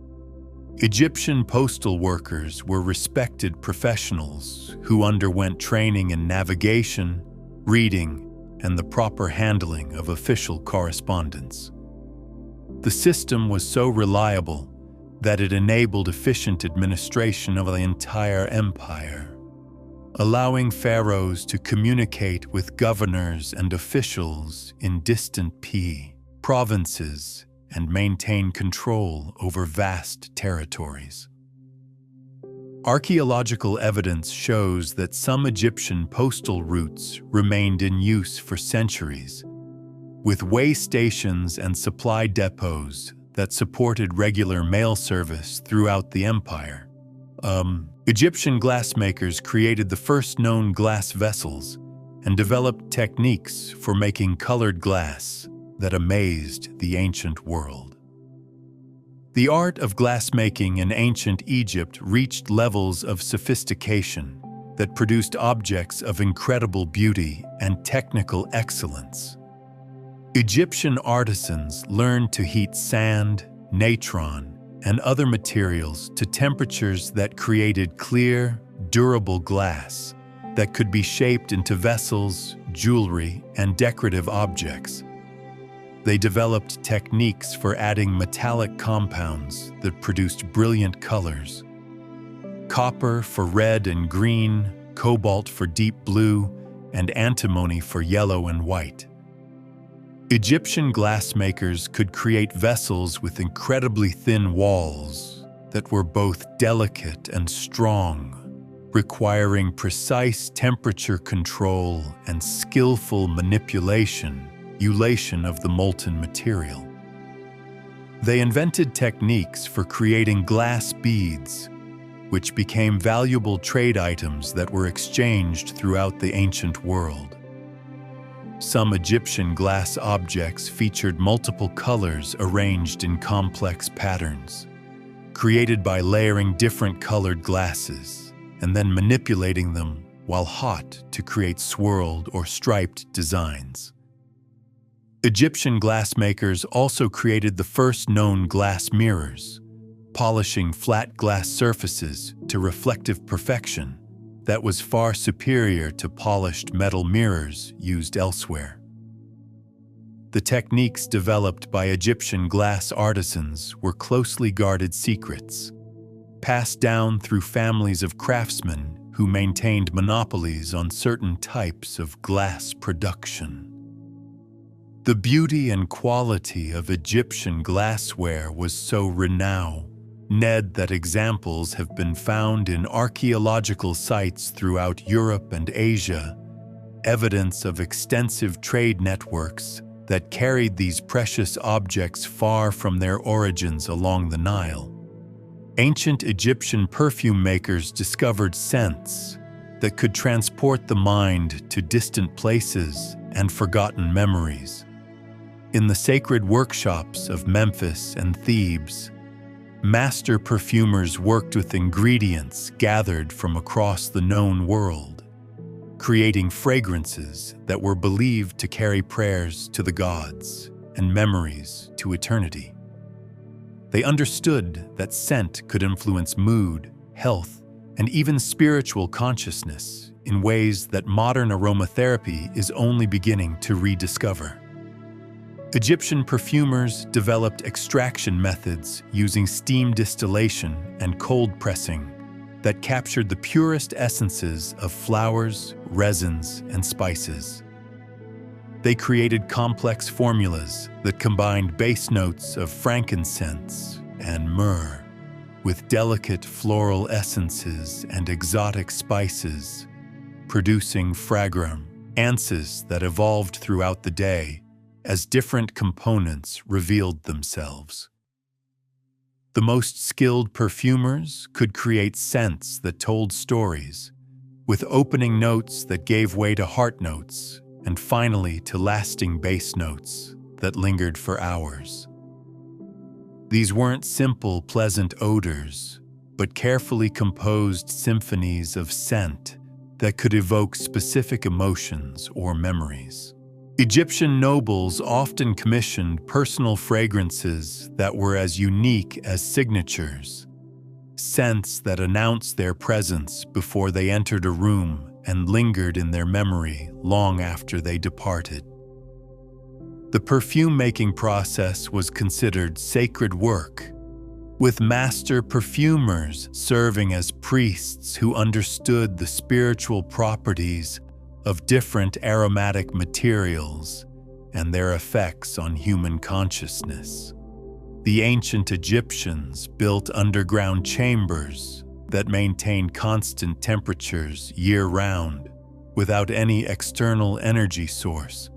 Egyptian postal workers were respected professionals who underwent training in navigation, reading, and the proper handling of official correspondence. The system was so reliable that it enabled efficient administration of the entire empire, allowing pharaohs to communicate with governors and officials in distant provinces and maintain control over vast territories. Archaeological evidence shows that some Egyptian postal routes remained in use for centuries, with way stations and supply depots that supported regular mail service throughout the empire. Egyptian glassmakers created the first known glass vessels and developed techniques for making colored glass that amazed the ancient world. The art of glassmaking in ancient Egypt reached levels of sophistication that produced objects of incredible beauty and technical excellence. Egyptian artisans learned to heat sand, natron, and other materials to temperatures that created clear, durable glass that could be shaped into vessels, jewelry, and decorative objects. They developed techniques for adding metallic compounds that produced brilliant colors: copper for red and green, cobalt for deep blue, and antimony for yellow and white. Egyptian glassmakers could create vessels with incredibly thin walls that were both delicate and strong, requiring precise temperature control and skillful manipulation of the molten material. They invented techniques for creating glass beads, which became valuable trade items that were exchanged throughout the ancient world. Some Egyptian glass objects featured multiple colors arranged in complex patterns, created by layering different colored glasses and then manipulating them while hot to create swirled or striped designs. Egyptian glassmakers also created the first known glass mirrors, polishing flat glass surfaces to reflective perfection that was far superior to polished metal mirrors used elsewhere. The techniques developed by Egyptian glass artisans were closely guarded secrets, passed down through families of craftsmen who maintained monopolies on certain types of glass production. The beauty and quality of Egyptian glassware was so renowned that examples have been found in archaeological sites throughout Europe and Asia, evidence of extensive trade networks that carried these precious objects far from their origins along the Nile. Ancient Egyptian perfume makers discovered scents that could transport the mind to distant places and forgotten memories. In the sacred workshops of Memphis and Thebes, master perfumers worked with ingredients gathered from across the known world, creating fragrances that were believed to carry prayers to the gods and memories to eternity. They understood that scent could influence mood, health, and even spiritual consciousness in ways that modern aromatherapy is only beginning to rediscover. Egyptian perfumers developed extraction methods using steam distillation and cold pressing that captured the purest essences of flowers, resins, and spices. They created complex formulas that combined base notes of frankincense and myrrh with delicate floral essences and exotic spices, producing fragrances that evolved throughout the day as different components revealed themselves. The most skilled perfumers could create scents that told stories, with opening notes that gave way to heart notes, and finally to lasting base notes that lingered for hours. These weren't simple, pleasant odors, but carefully composed symphonies of scent that could evoke specific emotions or memories. Egyptian nobles often commissioned personal fragrances that were as unique as signatures, scents that announced their presence before they entered a room and lingered in their memory long after they departed. The perfume-making process was considered sacred work, with master perfumers serving as priests who understood the spiritual properties of different aromatic materials and their effects on human consciousness. The ancient Egyptians built underground chambers that maintained constant temperatures year-round without any external energy source.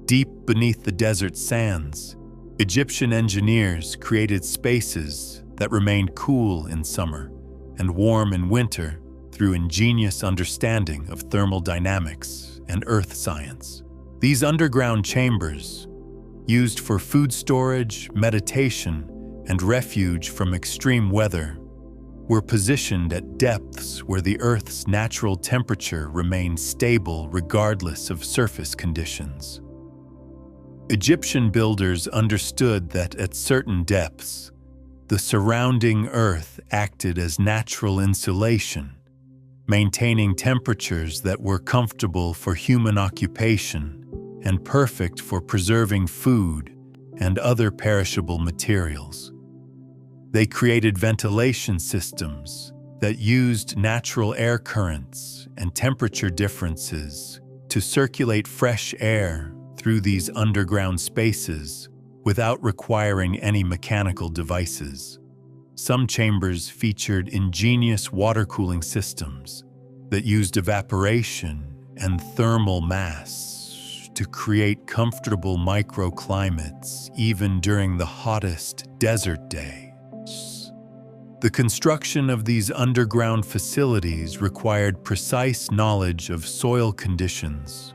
Deep beneath the desert sands, Egyptian engineers created spaces that remained cool in summer and warm in winter through ingenious understanding of thermodynamics and earth science. These underground chambers, used for food storage, meditation, and refuge from extreme weather, were positioned at depths where the Earth's natural temperature remained stable regardless of surface conditions. Egyptian builders understood that at certain depths, the surrounding earth acted as natural insulation, maintaining temperatures that were comfortable for human occupation and perfect for preserving food and other perishable materials. They created ventilation systems that used natural air currents and temperature differences to circulate fresh air through these underground spaces without requiring any mechanical devices. Some chambers featured ingenious water cooling systems that used evaporation and thermal mass to create comfortable microclimates even during the hottest desert days. The construction of these underground facilities required precise knowledge of soil conditions,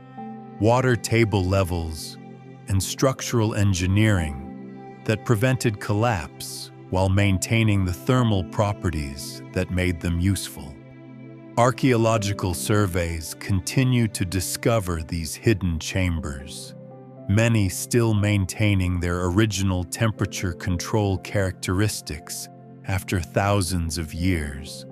water table levels, and structural engineering that prevented collapse while maintaining the thermal properties that made them useful. Archaeological surveys continue to discover these hidden chambers, many still maintaining their original temperature control characteristics after thousands of years,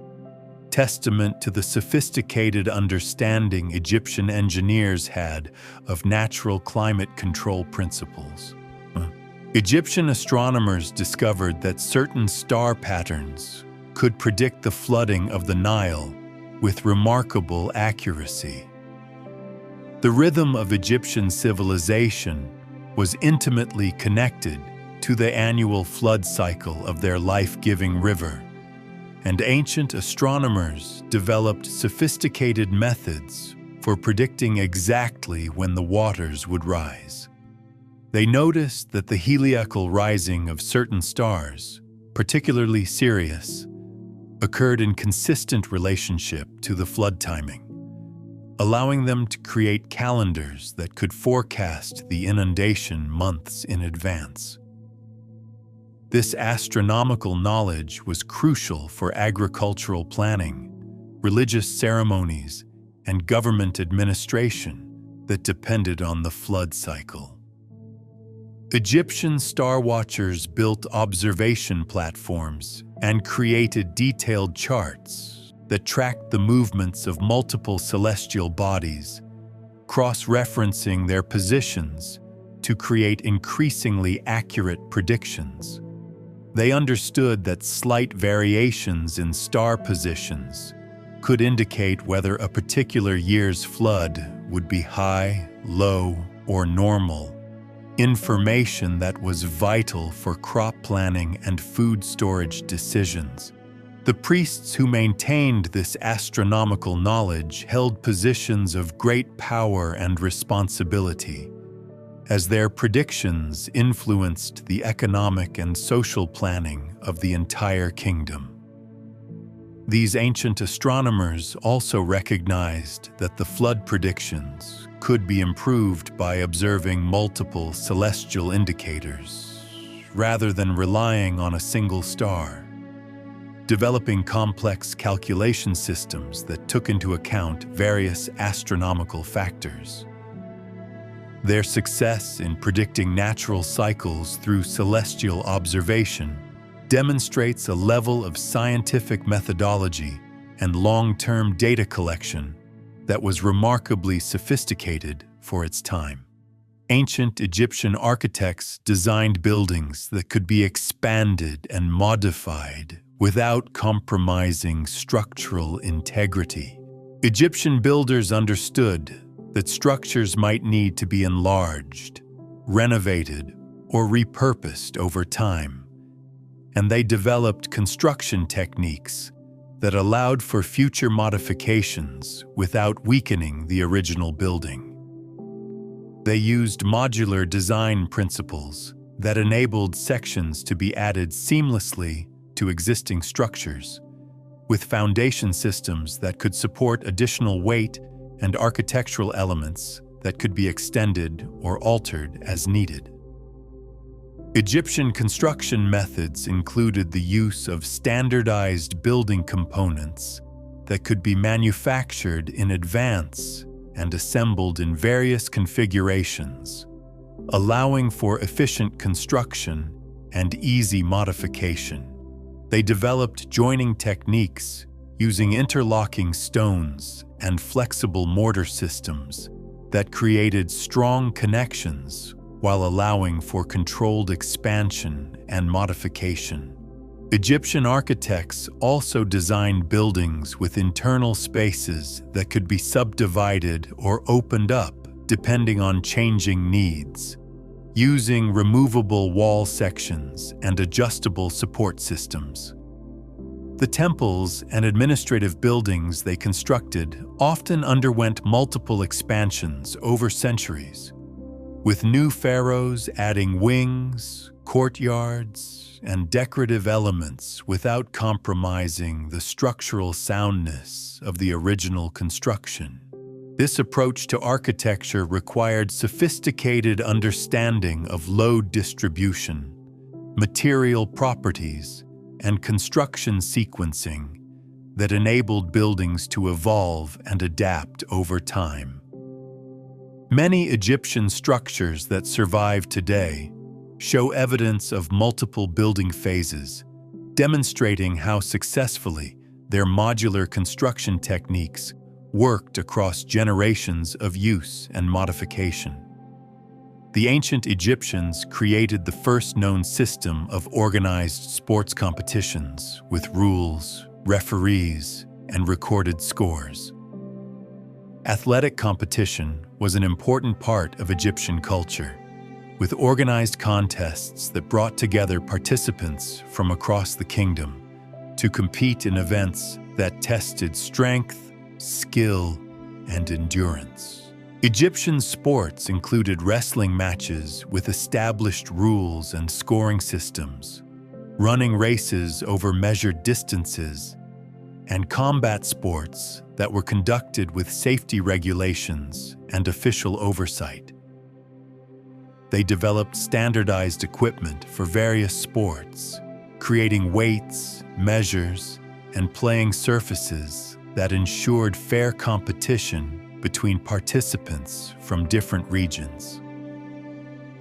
testament to the sophisticated understanding Egyptian engineers had of natural climate control principles. Egyptian astronomers discovered that certain star patterns could predict the flooding of the Nile with remarkable accuracy. The rhythm of Egyptian civilization was intimately connected to the annual flood cycle of their life-giving river, and ancient astronomers developed sophisticated methods for predicting exactly when the waters would rise. They noticed that the heliacal rising of certain stars, particularly Sirius, occurred in consistent relationship to the flood timing, allowing them to create calendars that could forecast the inundation months in advance. This astronomical knowledge was crucial for agricultural planning, religious ceremonies, and government administration that depended on the flood cycle. Egyptian star watchers built observation platforms and created detailed charts that tracked the movements of multiple celestial bodies, cross-referencing their positions to create increasingly accurate predictions. They understood that slight variations in star positions could indicate whether a particular year's flood would be high, low, or normal, information that was vital for crop planning and food storage decisions. The priests who maintained this astronomical knowledge held positions of great power and responsibility, as their predictions influenced the economic and social planning of the entire kingdom. These ancient astronomers also recognized that the flood predictions could be improved by observing multiple celestial indicators, rather than relying on a single star, developing complex calculation systems that took into account various astronomical factors. Their success in predicting natural cycles through celestial observation demonstrates a level of scientific methodology and long-term data collection that was remarkably sophisticated for its time. Ancient Egyptian architects designed buildings that could be expanded and modified without compromising structural integrity. Egyptian builders understood that structures might need to be enlarged, renovated, or repurposed over time, and they developed construction techniques that allowed for future modifications without weakening the original building. They used modular design principles that enabled sections to be added seamlessly to existing structures, with foundation systems that could support additional weight and architectural elements that could be extended or altered as needed. Egyptian construction methods included the use of standardized building components that could be manufactured in advance and assembled in various configurations, allowing for efficient construction and easy modification. They developed joining techniques using interlocking stones and flexible mortar systems that created strong connections while allowing for controlled expansion and modification. Egyptian architects also designed buildings with internal spaces that could be subdivided or opened up depending on changing needs, using removable wall sections and adjustable support systems. The temples and administrative buildings they constructed often underwent multiple expansions over centuries, with new pharaohs adding wings, courtyards, and decorative elements without compromising the structural soundness of the original construction. This approach to architecture required sophisticated understanding of load distribution, material properties, and construction sequencing that enabled buildings to evolve and adapt over time. Many Egyptian structures that survive today show evidence of multiple building phases, demonstrating how successfully their modular construction techniques worked across generations of use and modification. The ancient Egyptians created the first known system of organized sports competitions with rules, referees, and recorded scores. Athletic competition was an important part of Egyptian culture, with organized contests that brought together participants from across the kingdom to compete in events that tested strength, skill, and endurance. Egyptian sports included wrestling matches with established rules and scoring systems, running races over measured distances, and combat sports that were conducted with safety regulations and official oversight. They developed standardized equipment for various sports, creating weights, measures, and playing surfaces that ensured fair competition between participants from different regions.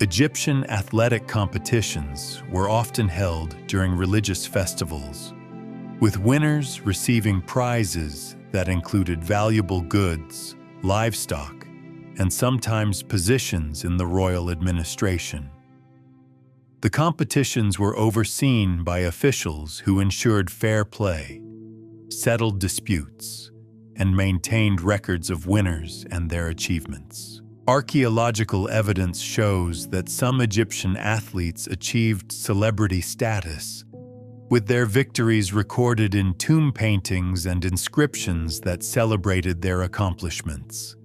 Egyptian athletic competitions were often held during religious festivals, with winners receiving prizes that included valuable goods, livestock, and sometimes positions in the royal administration. The competitions were overseen by officials who ensured fair play, settled disputes, and maintained records of winners and their achievements. Archaeological evidence shows that some Egyptian athletes achieved celebrity status, with their victories recorded in tomb paintings and inscriptions that celebrated their accomplishments.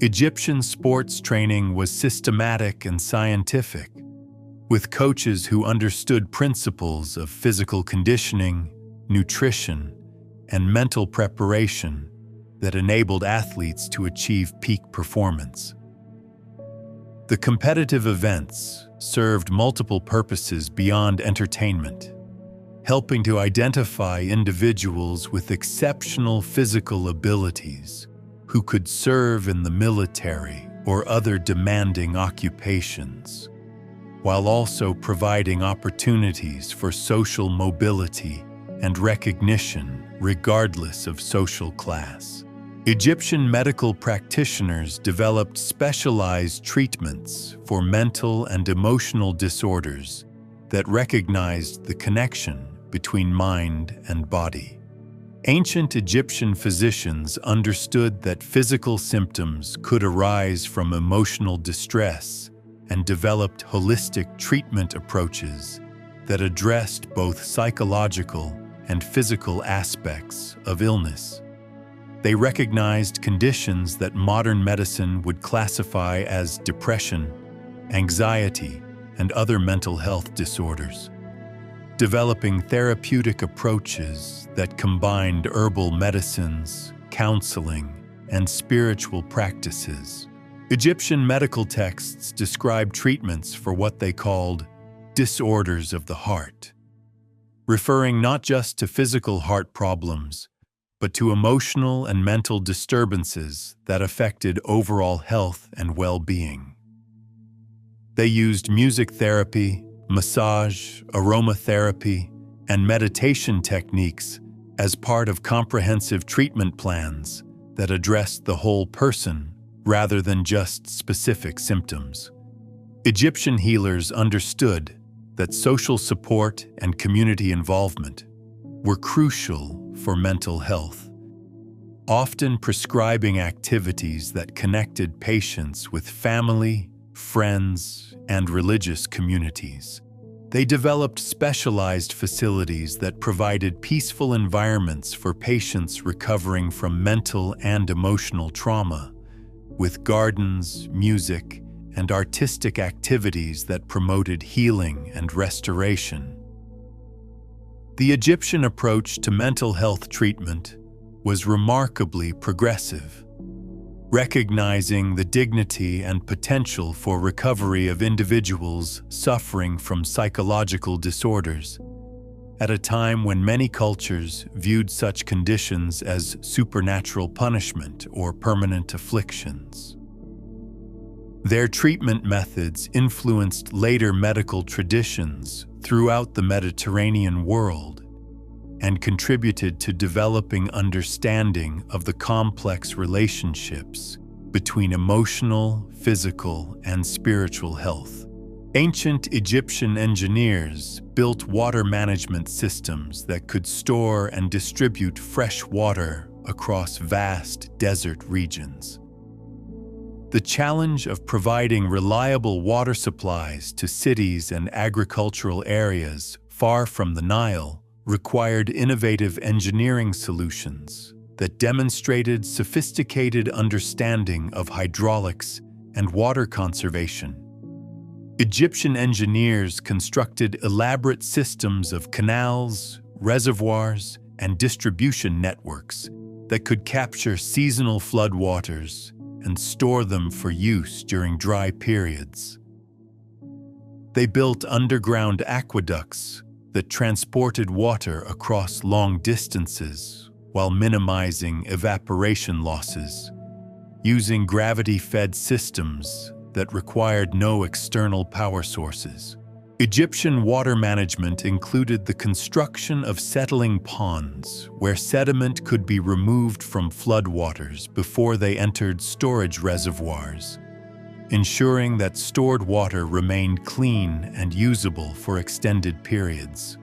Egyptian sports training was systematic and scientific, with coaches who understood principles of physical conditioning, nutrition, and mental preparation that enabled athletes to achieve peak performance. The competitive events served multiple purposes beyond entertainment, helping to identify individuals with exceptional physical abilities who could serve in the military or other demanding occupations, while also providing opportunities for social mobility and recognition regardless of social class. Egyptian medical practitioners developed specialized treatments for mental and emotional disorders that recognized the connection between mind and body. Ancient Egyptian physicians understood that physical symptoms could arise from emotional distress and developed holistic treatment approaches that addressed both psychological and physical aspects of illness. They recognized conditions that modern medicine would classify as depression, anxiety, and other mental health disorders, developing therapeutic approaches that combined herbal medicines, counseling, and spiritual practices. Egyptian medical texts describe treatments for what they called disorders of the heart, referring not just to physical heart problems, but to emotional and mental disturbances that affected overall health and well-being. They used music therapy, massage, aromatherapy, and meditation techniques as part of comprehensive treatment plans that addressed the whole person rather than just specific symptoms. Egyptian healers understood that social support and community involvement were crucial for mental health, often prescribing activities that connected patients with family, friends, and religious communities. They developed specialized facilities that provided peaceful environments for patients recovering from mental and emotional trauma, with gardens, music, and artistic activities that promoted healing and restoration. The Egyptian approach to mental health treatment was remarkably progressive, recognizing the dignity and potential for recovery of individuals suffering from psychological disorders, at a time when many cultures viewed such conditions as supernatural punishment or permanent afflictions. Their treatment methods influenced later medical traditions throughout the Mediterranean world and contributed to developing understanding of the complex relationships between emotional, physical, and spiritual health. Ancient Egyptian engineers built water management systems that could store and distribute fresh water across vast desert regions. The challenge of providing reliable water supplies to cities and agricultural areas far from the Nile required innovative engineering solutions that demonstrated sophisticated understanding of hydraulics and water conservation. Egyptian engineers constructed elaborate systems of canals, reservoirs, and distribution networks that could capture seasonal floodwaters and store them for use during dry periods. They built underground aqueducts that transported water across long distances while minimizing evaporation losses, using gravity-fed systems that required no external power sources. Egyptian water management included the construction of settling ponds where sediment could be removed from floodwaters before they entered storage reservoirs, ensuring that stored water remained clean and usable for extended periods.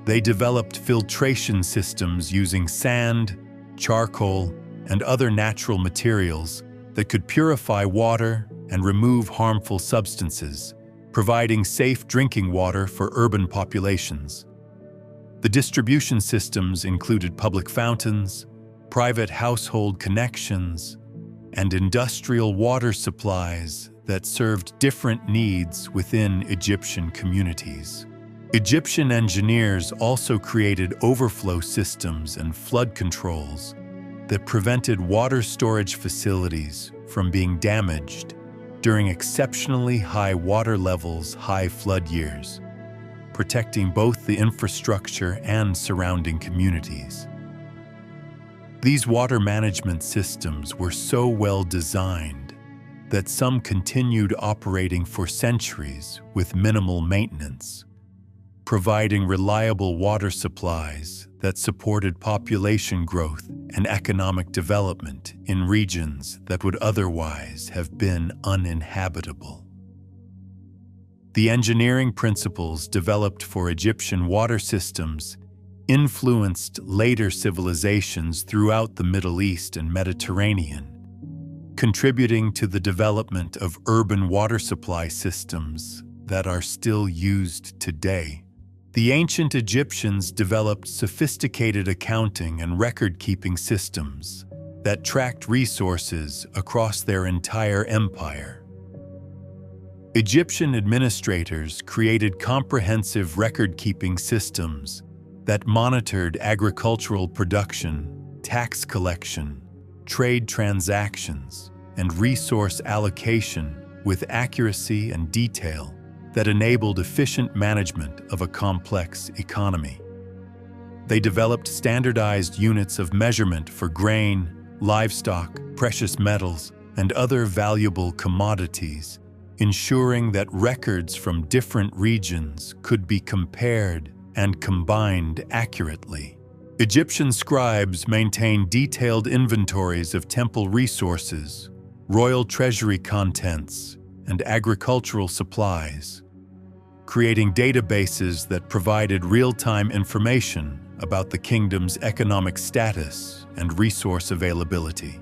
They developed filtration systems using sand, charcoal, and other natural materials that could purify water and remove harmful substances, providing safe drinking water for urban populations. The distribution systems included public fountains, private household connections, and industrial water supplies that served different needs within Egyptian communities. Egyptian engineers also created overflow systems and flood controls that prevented water storage facilities from being damaged during exceptionally high water levels, high flood years, protecting both the infrastructure and surrounding communities. These water management systems were so well designed that some continued operating for centuries with minimal maintenance, providing reliable water supplies that supported population growth and economic development in regions that would otherwise have been uninhabitable. The engineering principles developed for Egyptian water systems influenced later civilizations throughout the Middle East and Mediterranean, contributing to the development of urban water supply systems that are still used today. The ancient Egyptians developed sophisticated accounting and record-keeping systems that tracked resources across their entire empire. Egyptian administrators created comprehensive record-keeping systems that monitored agricultural production, tax collection, trade transactions, and resource allocation with accuracy and detail that enabled efficient management of a complex economy. They developed standardized units of measurement for grain, livestock, precious metals, and other valuable commodities, ensuring that records from different regions could be compared and combined accurately. Egyptian scribes maintained detailed inventories of temple resources, royal treasury contents, and agricultural supplies, creating databases that provided real-time information about the kingdom's economic status and resource availability.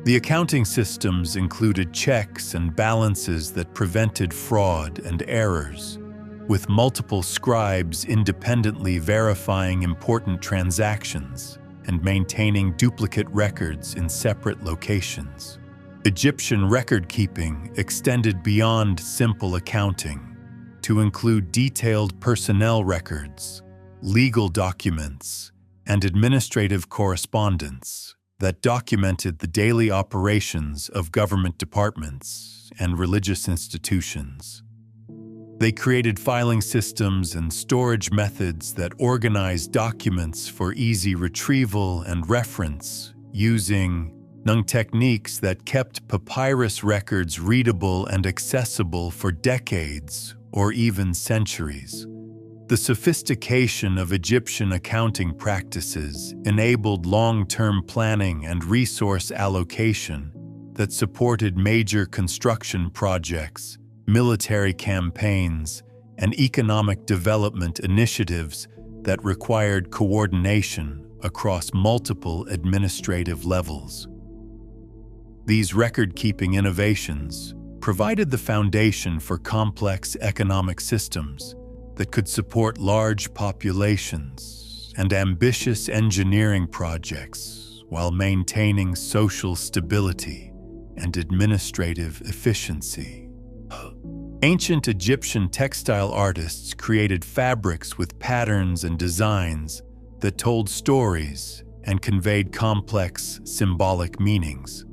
The accounting systems included checks and balances that prevented fraud and errors, with multiple scribes independently verifying important transactions and maintaining duplicate records in separate locations. Egyptian record-keeping extended beyond simple accounting to include detailed personnel records, legal documents, and administrative correspondence that documented the daily operations of government departments and religious institutions. They created filing systems and storage methods that organized documents for easy retrieval and reference, using techniques that kept papyrus records readable and accessible for decades or even centuries. The sophistication of Egyptian accounting practices enabled long-term planning and resource allocation that supported major construction projects, military campaigns, and economic development initiatives that required coordination across multiple administrative levels. These record-keeping innovations provided the foundation for complex economic systems that could support large populations and ambitious engineering projects while maintaining social stability and administrative efficiency. Ancient Egyptian textile artists created fabrics with patterns and designs that told stories and conveyed complex symbolic meanings.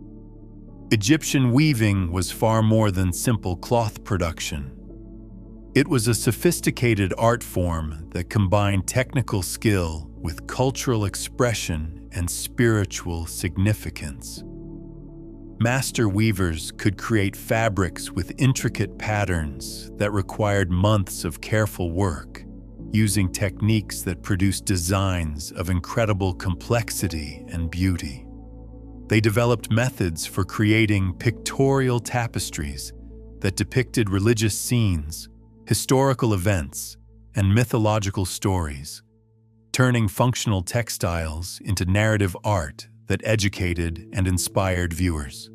Egyptian weaving was far more than simple cloth production. It was a sophisticated art form that combined technical skill with cultural expression and spiritual significance. Master weavers could create fabrics with intricate patterns that required months of careful work, using techniques that produced designs of incredible complexity and beauty. They developed methods for creating pictorial tapestries that depicted religious scenes, historical events, and mythological stories, turning functional textiles into narrative art that educated and inspired viewers.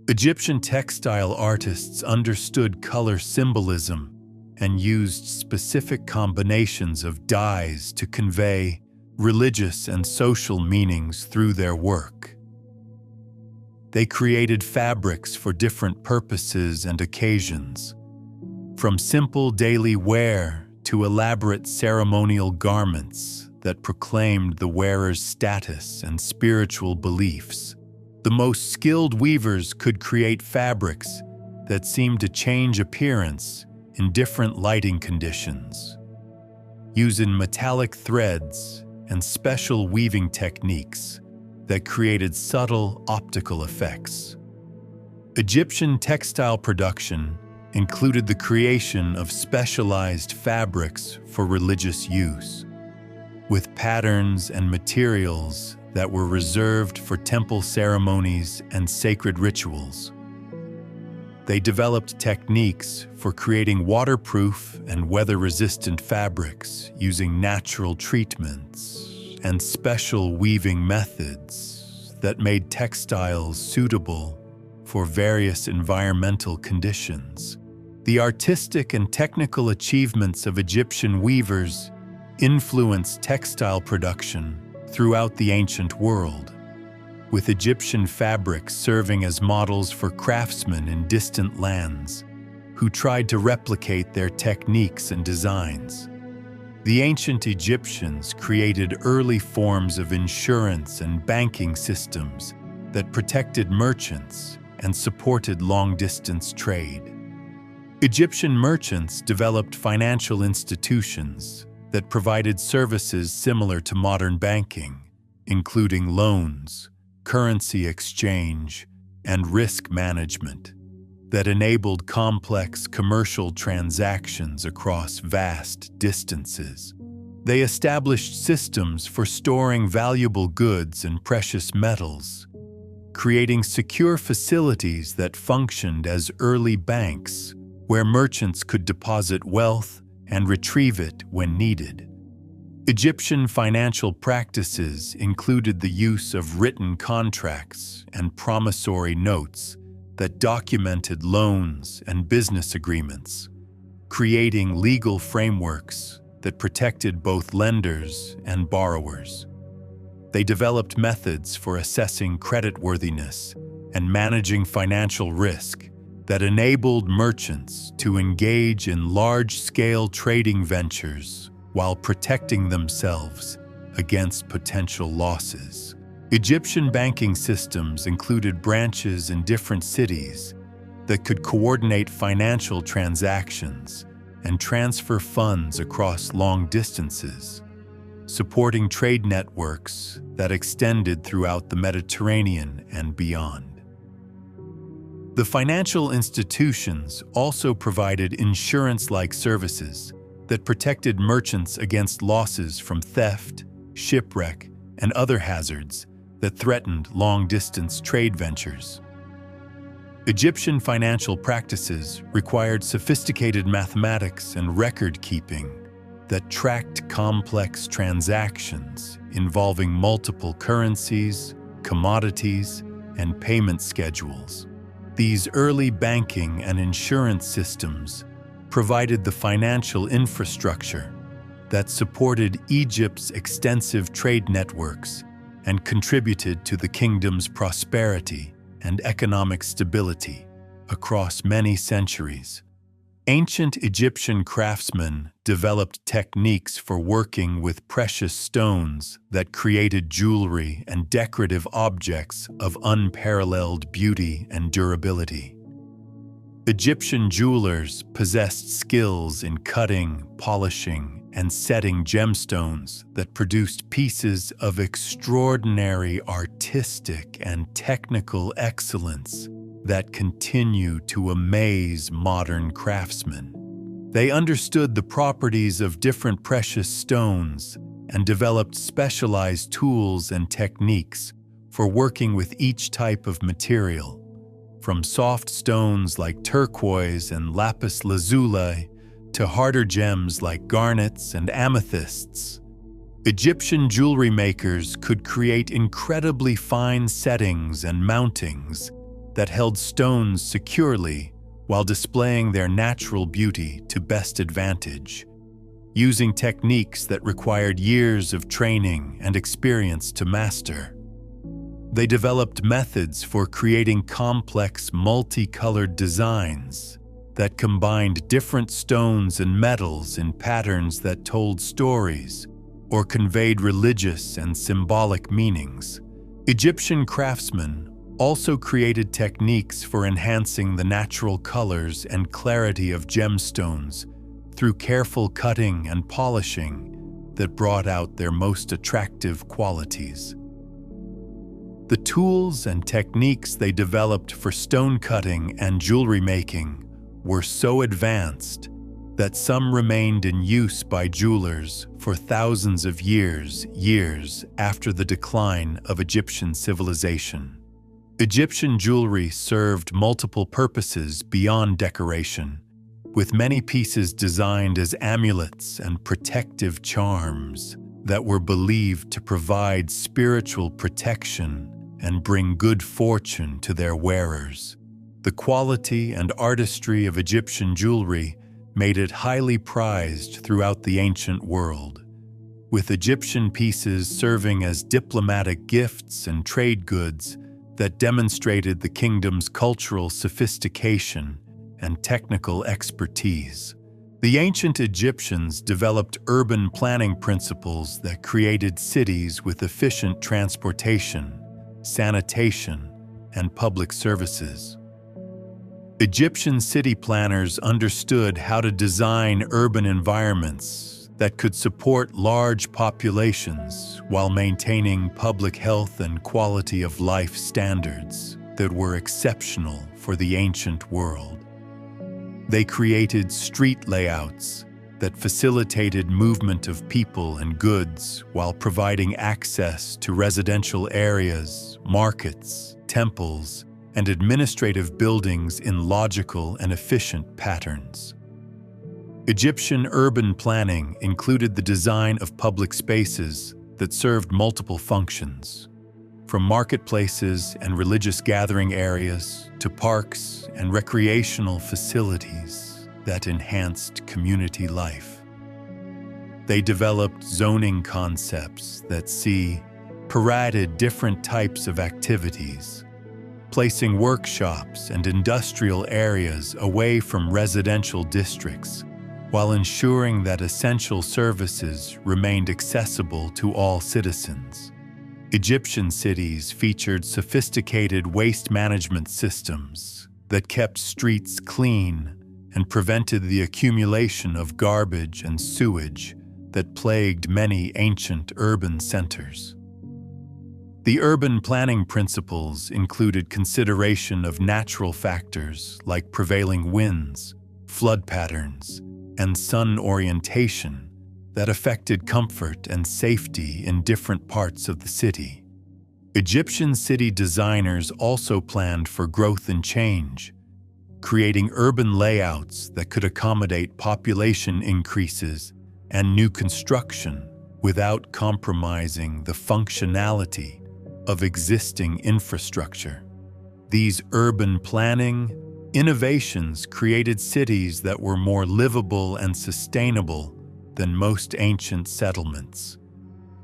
Egyptian textile artists understood color symbolism and used specific combinations of dyes to convey religious and social meanings through their work. They created fabrics for different purposes and occasions, from simple daily wear to elaborate ceremonial garments that proclaimed the wearer's status and spiritual beliefs. The most skilled weavers could create fabrics that seemed to change appearance in different lighting conditions, using metallic threads and special weaving techniques that created subtle optical effects. Egyptian textile production included the creation of specialized fabrics for religious use, with patterns and materials that were reserved for temple ceremonies and sacred rituals. They developed techniques for creating waterproof and weather-resistant fabrics using natural treatments and special weaving methods that made textiles suitable for various environmental conditions. The artistic and technical achievements of Egyptian weavers influenced textile production throughout the ancient world, with Egyptian fabrics serving as models for craftsmen in distant lands who tried to replicate their techniques and designs. The ancient Egyptians created early forms of insurance and banking systems that protected merchants and supported long-distance trade. Egyptian merchants developed financial institutions that provided services similar to modern banking, including loans, currency exchange, and risk management. that enabled complex commercial transactions across vast distances. They established systems for storing valuable goods and precious metals, creating secure facilities that functioned as early banks, where merchants could deposit wealth and retrieve it when needed. Egyptian financial practices included the use of written contracts and promissory notes that documented loans and business agreements, creating legal frameworks that protected both lenders and borrowers. They developed methods for assessing creditworthiness and managing financial risk that enabled merchants to engage in large-scale trading ventures while protecting themselves against potential losses. Egyptian banking systems included branches in different cities that could coordinate financial transactions and transfer funds across long distances, supporting trade networks that extended throughout the Mediterranean and beyond. The financial institutions also provided insurance-like services that protected merchants against losses from theft, shipwreck, and other hazards that threatened long-distance trade ventures. Egyptian financial practices required sophisticated mathematics and record-keeping that tracked complex transactions involving multiple currencies, commodities, and payment schedules. These early banking and insurance systems provided the financial infrastructure that supported Egypt's extensive trade networks and contributed to the kingdom's prosperity and economic stability across many centuries. Ancient Egyptian craftsmen developed techniques for working with precious stones that created jewelry and decorative objects of unparalleled beauty and durability. Egyptian jewelers possessed skills in cutting, polishing, and setting gemstones that produced pieces of extraordinary artistic and technical excellence that continue to amaze modern craftsmen. They understood the properties of different precious stones and developed specialized tools and techniques for working with each type of material, from soft stones like turquoise and lapis lazuli to harder gems like garnets and amethysts. Egyptian jewelry makers could create incredibly fine settings and mountings that held stones securely while displaying their natural beauty to best advantage, using techniques that required years of training and experience to master. They developed methods for creating complex, multicolored designs that combined different stones and metals in patterns that told stories or conveyed religious and symbolic meanings. Egyptian craftsmen also created techniques for enhancing the natural colors and clarity of gemstones through careful cutting and polishing that brought out their most attractive qualities. The tools and techniques they developed for stone cutting and jewelry making were so advanced that some remained in use by jewelers for thousands of years after the decline of Egyptian civilization. Egyptian jewelry served multiple purposes beyond decoration, with many pieces designed as amulets and protective charms that were believed to provide spiritual protection and bring good fortune to their wearers. The quality and artistry of Egyptian jewelry made it highly prized throughout the ancient world, with Egyptian pieces serving as diplomatic gifts and trade goods that demonstrated the kingdom's cultural sophistication and technical expertise. The ancient Egyptians developed urban planning principles that created cities with efficient transportation, sanitation, and public services. Egyptian city planners understood how to design urban environments that could support large populations while maintaining public health and quality of life standards. that were exceptional for the ancient world. They created street layouts that facilitated movement of people and goods while providing access to residential areas, markets, temples, and administrative buildings in logical and efficient patterns. Egyptian urban planning included the design of public spaces that served multiple functions, from marketplaces and religious gathering areas to parks and recreational facilities that enhanced community life. They developed zoning concepts that paraded different types of activities, placing workshops and industrial areas away from residential districts, while ensuring that essential services remained accessible to all citizens. Egyptian cities featured sophisticated waste management systems that kept streets clean and prevented the accumulation of garbage and sewage that plagued many ancient urban centers. The urban planning principles included consideration of natural factors like prevailing winds, flood patterns, and sun orientation that affected comfort and safety in different parts of the city. Egyptian city designers also planned for growth and change, creating urban layouts that could accommodate population increases and new construction without compromising the functionality of existing infrastructure. These urban planning innovations created cities that were more livable and sustainable than most ancient settlements,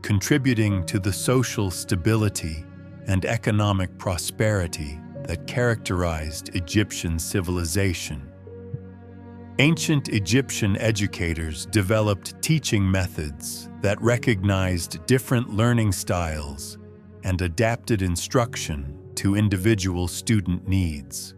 contributing to the social stability and economic prosperity that characterized Egyptian civilization. Ancient Egyptian educators developed teaching methods that recognized different learning styles and adapted instruction to individual student needs.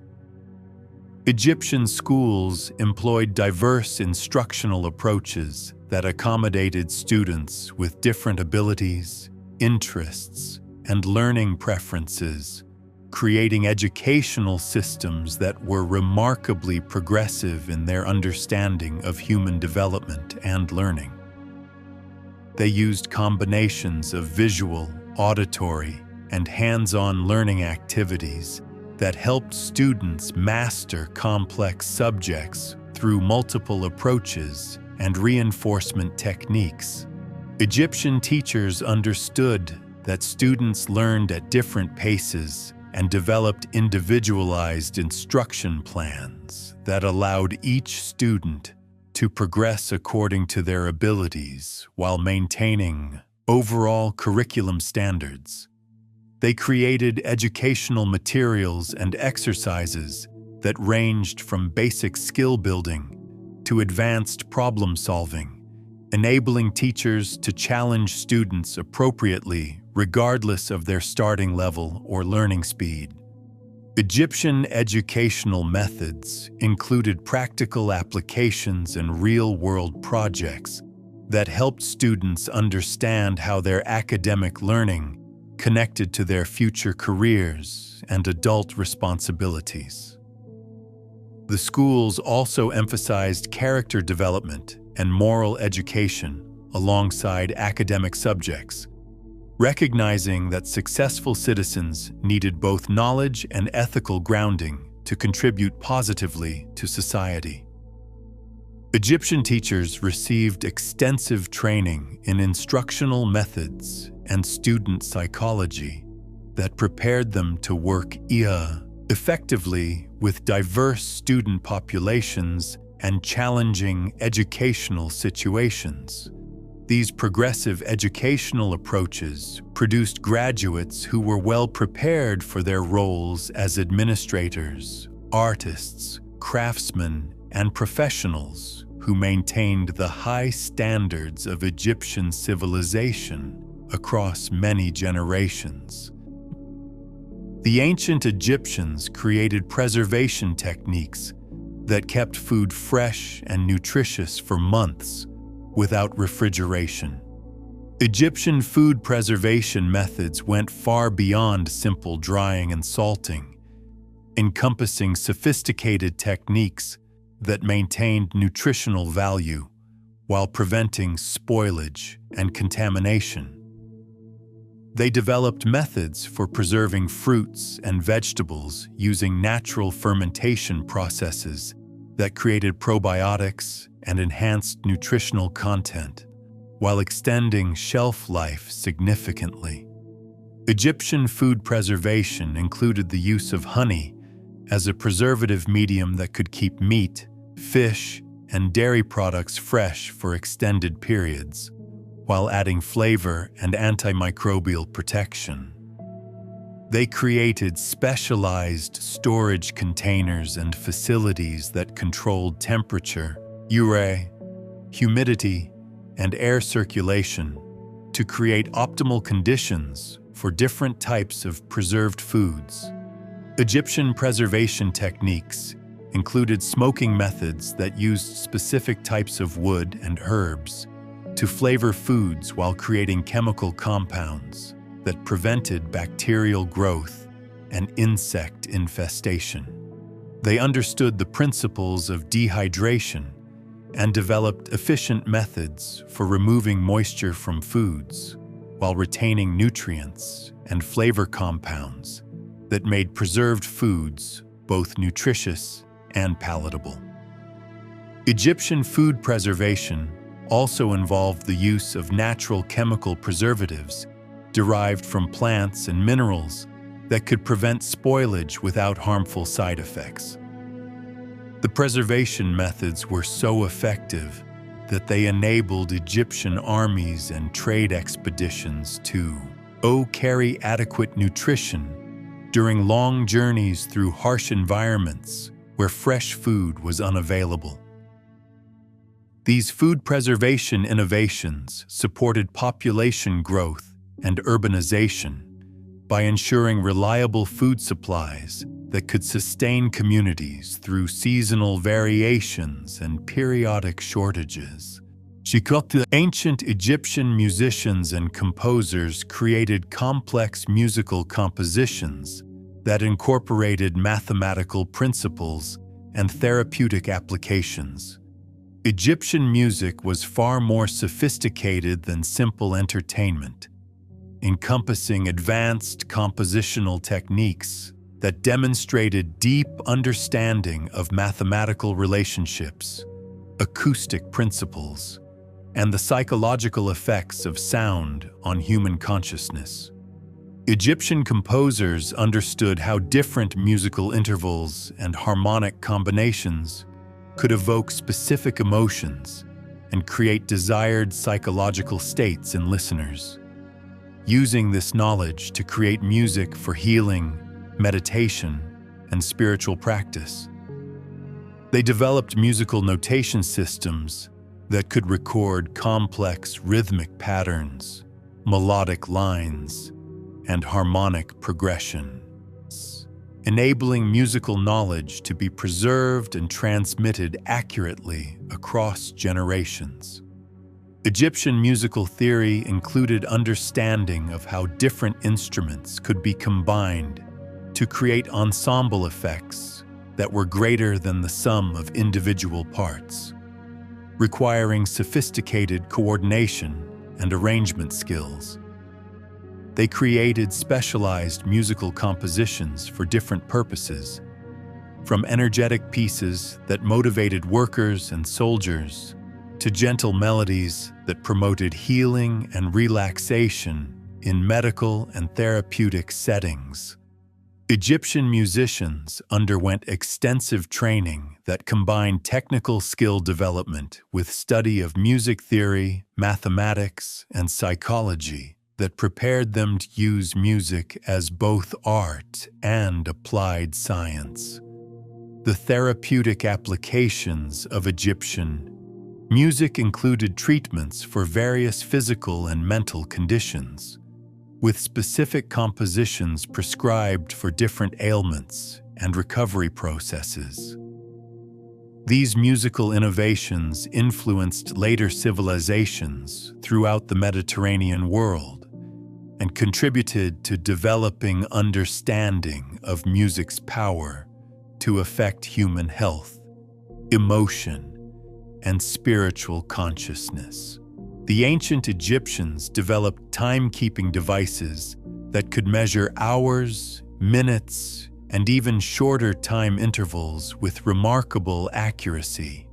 Egyptian schools employed diverse instructional approaches that accommodated students with different abilities, interests, and learning preferences, creating educational systems that were remarkably progressive in their understanding of human development and learning. They used combinations of visual, auditory, and hands-on learning activities that helped students master complex subjects through multiple approaches and reinforcement techniques. Egyptian teachers understood that students learned at different paces and developed individualized instruction plans that allowed each student to progress according to their abilities while maintaining overall curriculum standards. They created educational materials and exercises that ranged from basic skill building to advanced problem solving, enabling teachers to challenge students appropriately regardless of their starting level or learning speed. Egyptian educational methods included practical applications and real-world projects that helped students understand how their academic learning connected to their future careers and adult responsibilities. The schools also emphasized character development and moral education alongside academic subjects, recognizing that successful citizens needed both knowledge and ethical grounding to contribute positively to society. Egyptian teachers received extensive training in instructional methods and student psychology that prepared them to work effectively with diverse student populations and challenging educational situations. These progressive educational approaches produced graduates who were well prepared for their roles as administrators, artists, craftsmen, and professionals who maintained the high standards of Egyptian civilization across many generations. The ancient Egyptians created preservation techniques that kept food fresh and nutritious for months without refrigeration. Egyptian food preservation methods went far beyond simple drying and salting, encompassing sophisticated techniques that maintained nutritional value while preventing spoilage and contamination. They developed methods for preserving fruits and vegetables using natural fermentation processes that created probiotics and enhanced nutritional content, while extending shelf life significantly. Egyptian food preservation included the use of honey as a preservative medium that could keep meat, fish, and dairy products fresh for extended periods, while adding flavor and antimicrobial protection. They created specialized storage containers and facilities that controlled temperature, humidity, and air circulation to create optimal conditions for different types of preserved foods. Egyptian preservation techniques included smoking methods that used specific types of wood and herbs to flavor foods while creating chemical compounds that prevented bacterial growth and insect infestation. They understood the principles of dehydration and developed efficient methods for removing moisture from foods while retaining nutrients and flavor compounds that made preserved foods both nutritious and palatable. Egyptian food preservation also involved the use of natural chemical preservatives derived from plants and minerals that could prevent spoilage without harmful side effects. The preservation methods were so effective that they enabled Egyptian armies and trade expeditions to carry adequate nutrition during long journeys through harsh environments where fresh food was unavailable. These food preservation innovations supported population growth and urbanization by ensuring reliable food supplies that could sustain communities through seasonal variations and periodic shortages. Ancient Egyptian musicians and composers created complex musical compositions that incorporated mathematical principles and therapeutic applications. Egyptian music was far more sophisticated than simple entertainment, encompassing advanced compositional techniques that demonstrated deep understanding of mathematical relationships, acoustic principles, and the psychological effects of sound on human consciousness. Egyptian composers understood how different musical intervals and harmonic combinations could evoke specific emotions and create desired psychological states in listeners. Using this knowledge to create music for healing, meditation, and spiritual practice. They developed musical notation systems that could record complex rhythmic patterns, melodic lines, and harmonic progressions, enabling musical knowledge to be preserved and transmitted accurately across generations. Egyptian musical theory included understanding of how different instruments could be combined to create ensemble effects that were greater than the sum of individual parts, requiring sophisticated coordination and arrangement skills. They created specialized musical compositions for different purposes, from energetic pieces that motivated workers and soldiers to gentle melodies that promoted healing and relaxation in medical and therapeutic settings. Egyptian musicians underwent extensive training that combined technical skill development with study of music theory, mathematics, and psychology that prepared them to use music as both art and applied science. The therapeutic applications of Egyptian music included treatments for various physical and mental conditions, with specific compositions prescribed for different ailments and recovery processes. These musical innovations influenced later civilizations throughout the Mediterranean world and contributed to developing understanding of music's power to affect human health, emotion, and spiritual consciousness. The ancient Egyptians developed timekeeping devices that could measure hours, minutes, and even shorter time intervals with remarkable accuracy.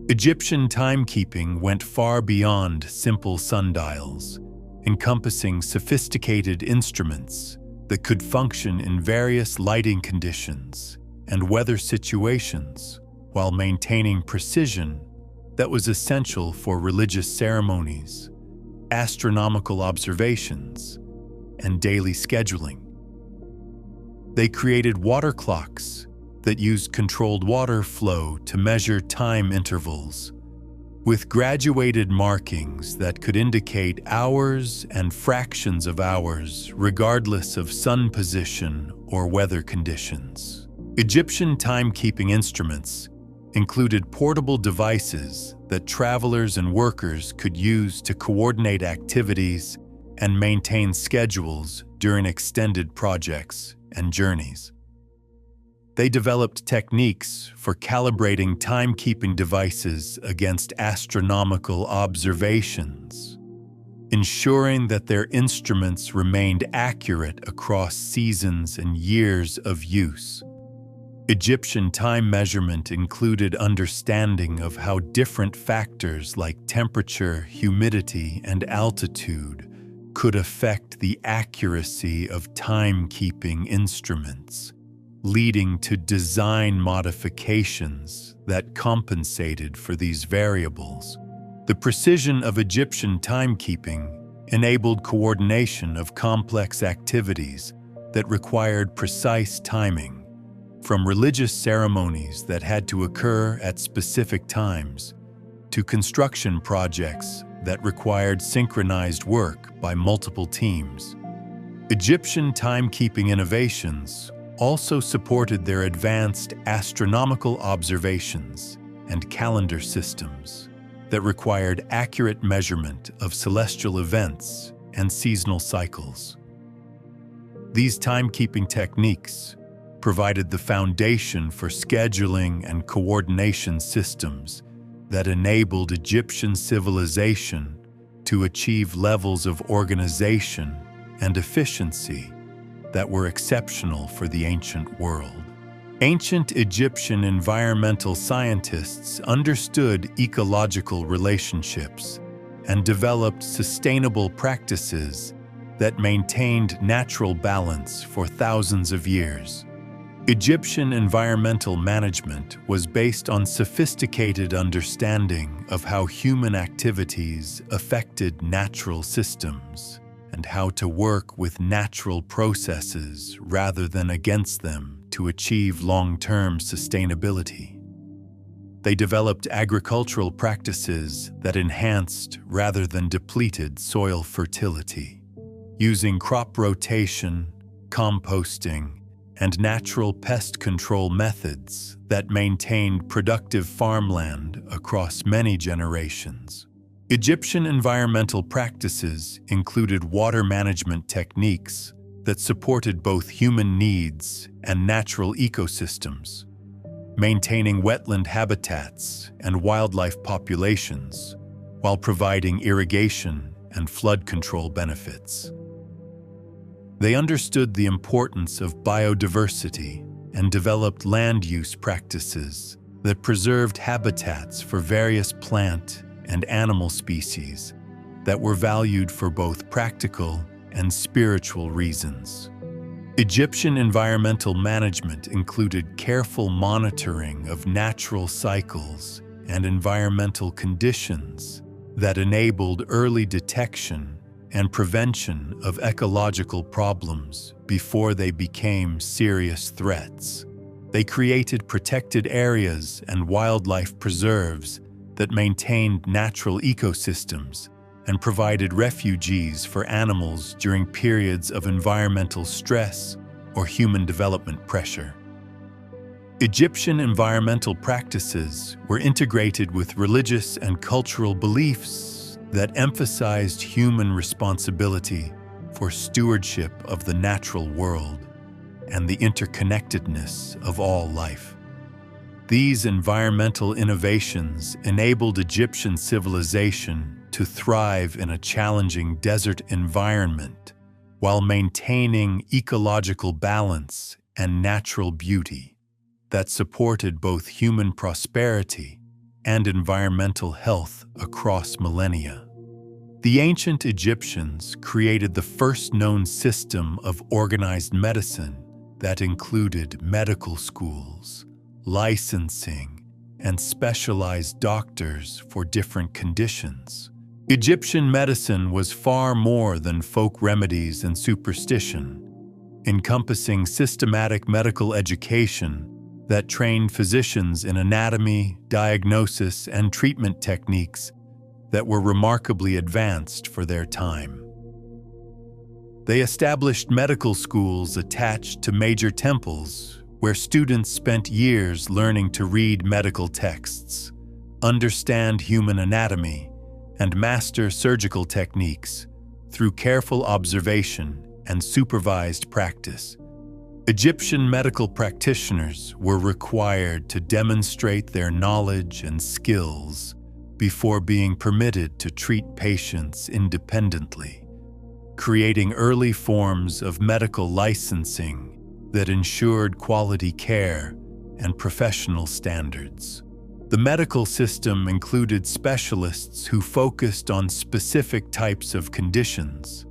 Egyptian timekeeping went far beyond simple sundials, encompassing sophisticated instruments that could function in various lighting conditions and weather situations while maintaining precision that was essential for religious ceremonies, astronomical observations, and daily scheduling. They created water clocks that used controlled water flow to measure time intervals, with graduated markings that could indicate hours and fractions of hours regardless of sun position or weather conditions. Egyptian timekeeping instruments included portable devices that travelers and workers could use to coordinate activities and maintain schedules during extended projects and journeys. They developed techniques for calibrating timekeeping devices against astronomical observations, ensuring that their instruments remained accurate across seasons and years of use. Egyptian time measurement included understanding of how different factors like temperature, humidity, and altitude could affect the accuracy of timekeeping instruments, leading to design modifications that compensated for these variables. The precision of Egyptian timekeeping enabled coordination of complex activities that required precise timing, from religious ceremonies that had to occur at specific times to construction projects that required synchronized work by multiple teams. Egyptian timekeeping innovations also supported their advanced astronomical observations and calendar systems that required accurate measurement of celestial events and seasonal cycles. These timekeeping techniques provided the foundation for scheduling and coordination systems that enabled Egyptian civilization to achieve levels of organization and efficiency that were exceptional for the ancient world. Ancient Egyptian environmental scientists understood ecological relationships and developed sustainable practices that maintained natural balance for thousands of years. Egyptian environmental management was based on sophisticated understanding of how human activities affected natural systems and how to work with natural processes rather than against them to achieve long-term sustainability. They developed agricultural practices that enhanced rather than depleted soil fertility, using crop rotation, composting, and natural pest control methods that maintained productive farmland across many generations. Egyptian environmental practices included water management techniques that supported both human needs and natural ecosystems, maintaining wetland habitats and wildlife populations while providing irrigation and flood control benefits. They understood the importance of biodiversity and developed land use practices that preserved habitats for various plant and animal species that were valued for both practical and spiritual reasons. Egyptian environmental management included careful monitoring of natural cycles and environmental conditions that enabled early detection and prevention of ecological problems before they became serious threats. They created protected areas and wildlife preserves that maintained natural ecosystems and provided refuges for animals during periods of environmental stress or human development pressure. Egyptian environmental practices were integrated with religious and cultural beliefs that emphasized human responsibility for stewardship of the natural world and the interconnectedness of all life. These environmental innovations enabled Egyptian civilization to thrive in a challenging desert environment while maintaining ecological balance and natural beauty that supported both human prosperity and environmental health across millennia. The ancient Egyptians created the first known system of organized medicine that included medical schools, licensing, and specialized doctors for different conditions. Egyptian medicine was far more than folk remedies and superstition, encompassing systematic medical education that trained physicians in anatomy, diagnosis, and treatment techniques that were remarkably advanced for their time. They established medical schools attached to major temples where students spent years learning to read medical texts, understand human anatomy, and master surgical techniques through careful observation and supervised practice. Egyptian medical practitioners were required to demonstrate their knowledge and skills before being permitted to treat patients independently, creating early forms of medical licensing that ensured quality care and professional standards. The medical system included specialists who focused on specific types of conditions,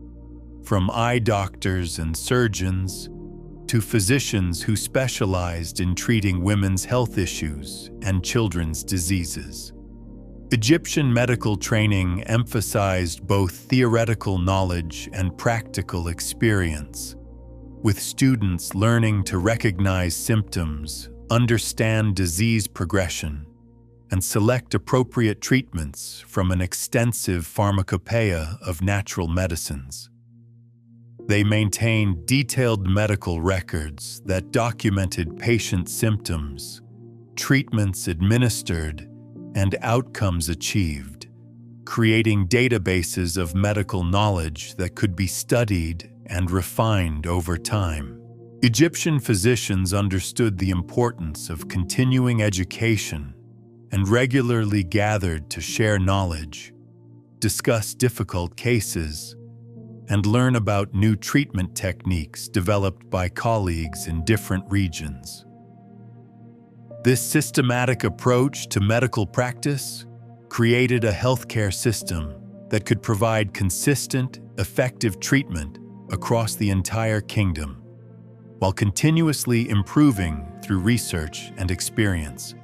from eye doctors and surgeons to physicians who specialized in treating women's health issues and children's diseases. Egyptian medical training emphasized both theoretical knowledge and practical experience, with students learning to recognize symptoms, understand disease progression, and select appropriate treatments from an extensive pharmacopoeia of natural medicines. They maintained detailed medical records that documented patient symptoms, treatments administered, and outcomes achieved, creating databases of medical knowledge that could be studied and refined over time. Egyptian physicians understood the importance of continuing education and regularly gathered to share knowledge, discuss difficult cases, and learn about new treatment techniques developed by colleagues in different regions. This systematic approach to medical practice created a healthcare system that could provide consistent, effective treatment across the entire kingdom, while continuously improving through research and experience.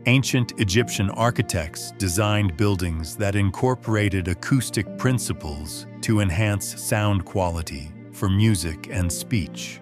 Ancient Egyptian architects designed buildings that incorporated acoustic principles to enhance sound quality for music and speech.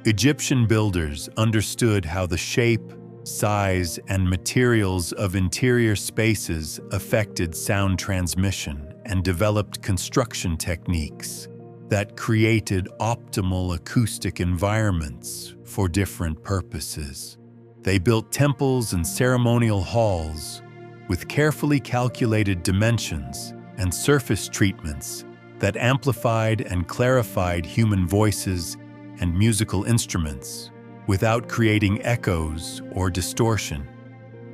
Egyptian builders understood how the shape, size, and materials of interior spaces affected sound transmission and developed construction techniques that created optimal acoustic environments for different purposes. They built temples and ceremonial halls with carefully calculated dimensions and surface treatments that amplified and clarified human voices and musical instruments without creating echoes or distortion.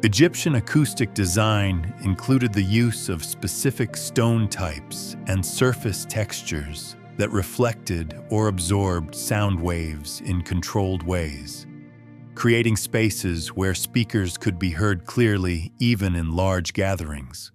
Egyptian acoustic design included the use of specific stone types and surface textures that reflected or absorbed sound waves in controlled ways, creating spaces where speakers could be heard clearly even in large gatherings.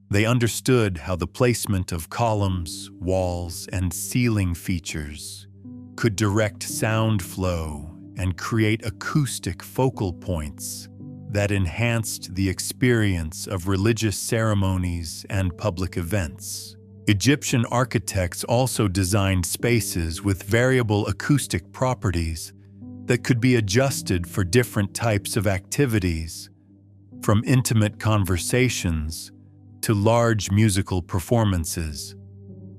They understood how the placement of columns, walls, and ceiling features could direct sound flow and create acoustic focal points that enhanced the experience of religious ceremonies and public events. Egyptian architects also designed spaces with variable acoustic properties that could be adjusted for different types of activities, from intimate conversations to large musical performances.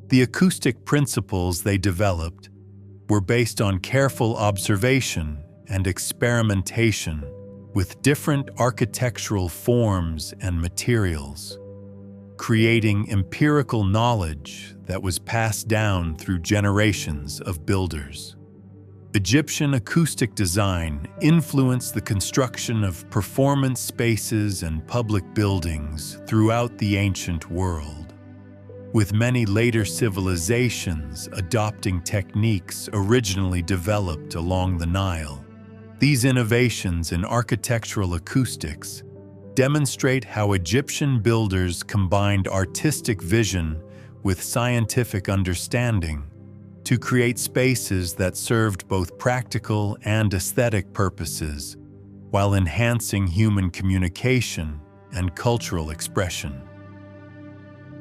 The acoustic principles they developed were based on careful observation and experimentation with different architectural forms and materials. creating empirical knowledge that was passed down through generations of builders. Egyptian acoustic design influenced the construction of performance spaces and public buildings throughout the ancient world, with many later civilizations adopting techniques originally developed along the Nile. These innovations in architectural acoustics demonstrate how Egyptian builders combined artistic vision with scientific understanding to create spaces that served both practical and aesthetic purposes while enhancing human communication and cultural expression.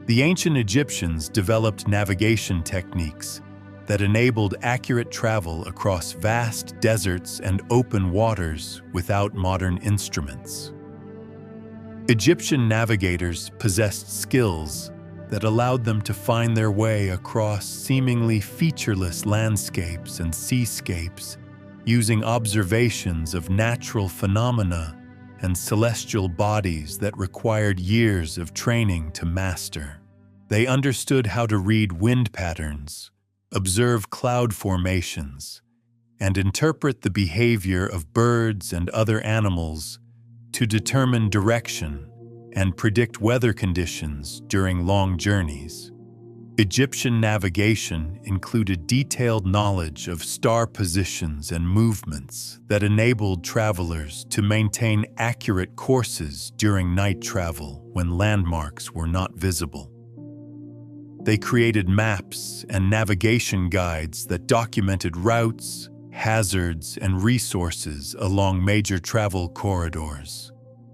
The ancient Egyptians developed navigation techniques that enabled accurate travel across vast deserts and open waters without modern instruments. Egyptian navigators possessed skills that allowed them to find their way across seemingly featureless landscapes and seascapes using observations of natural phenomena and celestial bodies that required years of training to master. They understood how to read wind patterns, observe cloud formations, and interpret the behavior of birds and other animals to determine direction and predict weather conditions during long journeys. Egyptian navigation included detailed knowledge of star positions and movements that enabled travelers to maintain accurate courses during night travel when landmarks were not visible. They created maps and navigation guides that documented routes, hazards, and resources along major travel corridors,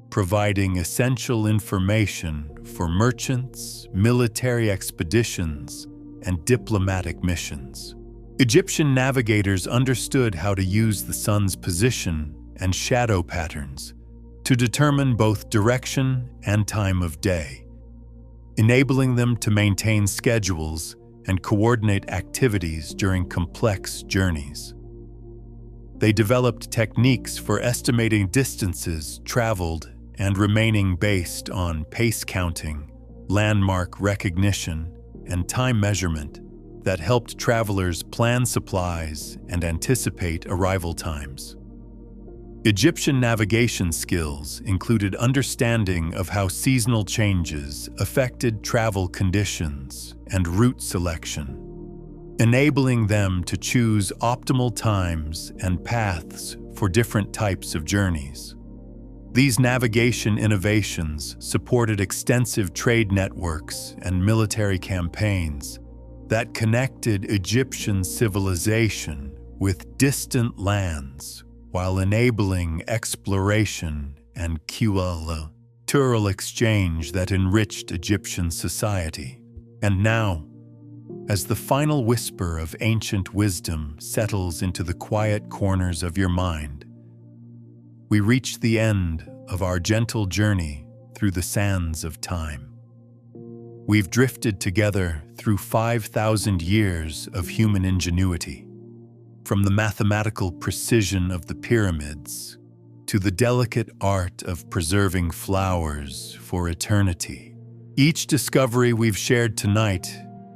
providing essential information for merchants, military expeditions, and diplomatic missions. Egyptian navigators understood how to use the sun's position and shadow patterns to determine both direction and time of day, enabling them to maintain schedules and coordinate activities during complex journeys. They developed techniques for estimating distances traveled and remaining based on pace counting, landmark recognition, and time measurement that helped travelers plan supplies and anticipate arrival times. Egyptian navigation skills included understanding of how seasonal changes affected travel conditions and route selection, enabling them to choose optimal times and paths for different types of journeys. These navigation innovations supported extensive trade networks and military campaigns that connected Egyptian civilization with distant lands while enabling exploration and cultural exchange that enriched Egyptian society. And now, as the final whisper of ancient wisdom settles into the quiet corners of your mind, we reach the end of our gentle journey through the sands of time. We've drifted together through 5,000 years of human ingenuity, from the mathematical precision of the pyramids to the delicate art of preserving flowers for eternity. Each discovery we've shared tonight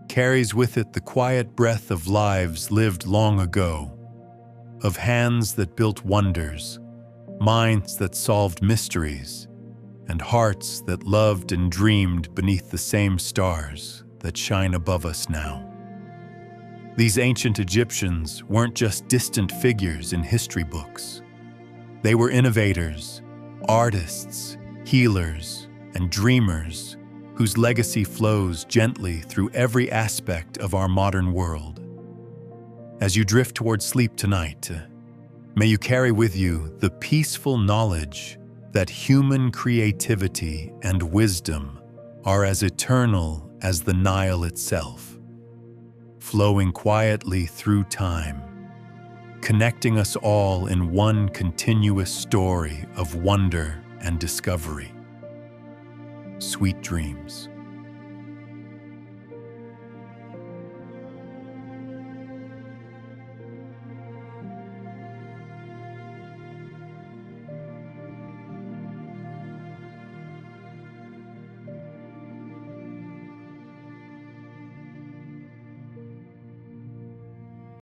carries with it the quiet breath of lives lived long ago, of hands that built wonders, minds that solved mysteries, and hearts that loved and dreamed beneath the same stars that shine above us now. These ancient Egyptians weren't just distant figures in history books. They were innovators, artists, healers, and dreamers whose legacy flows gently through every aspect of our modern world. As you drift toward sleep tonight, may you carry with you the peaceful knowledge that human creativity and wisdom are as eternal as the Nile itself, flowing quietly through time, connecting us all in one continuous story of wonder and discovery. Sweet dreams.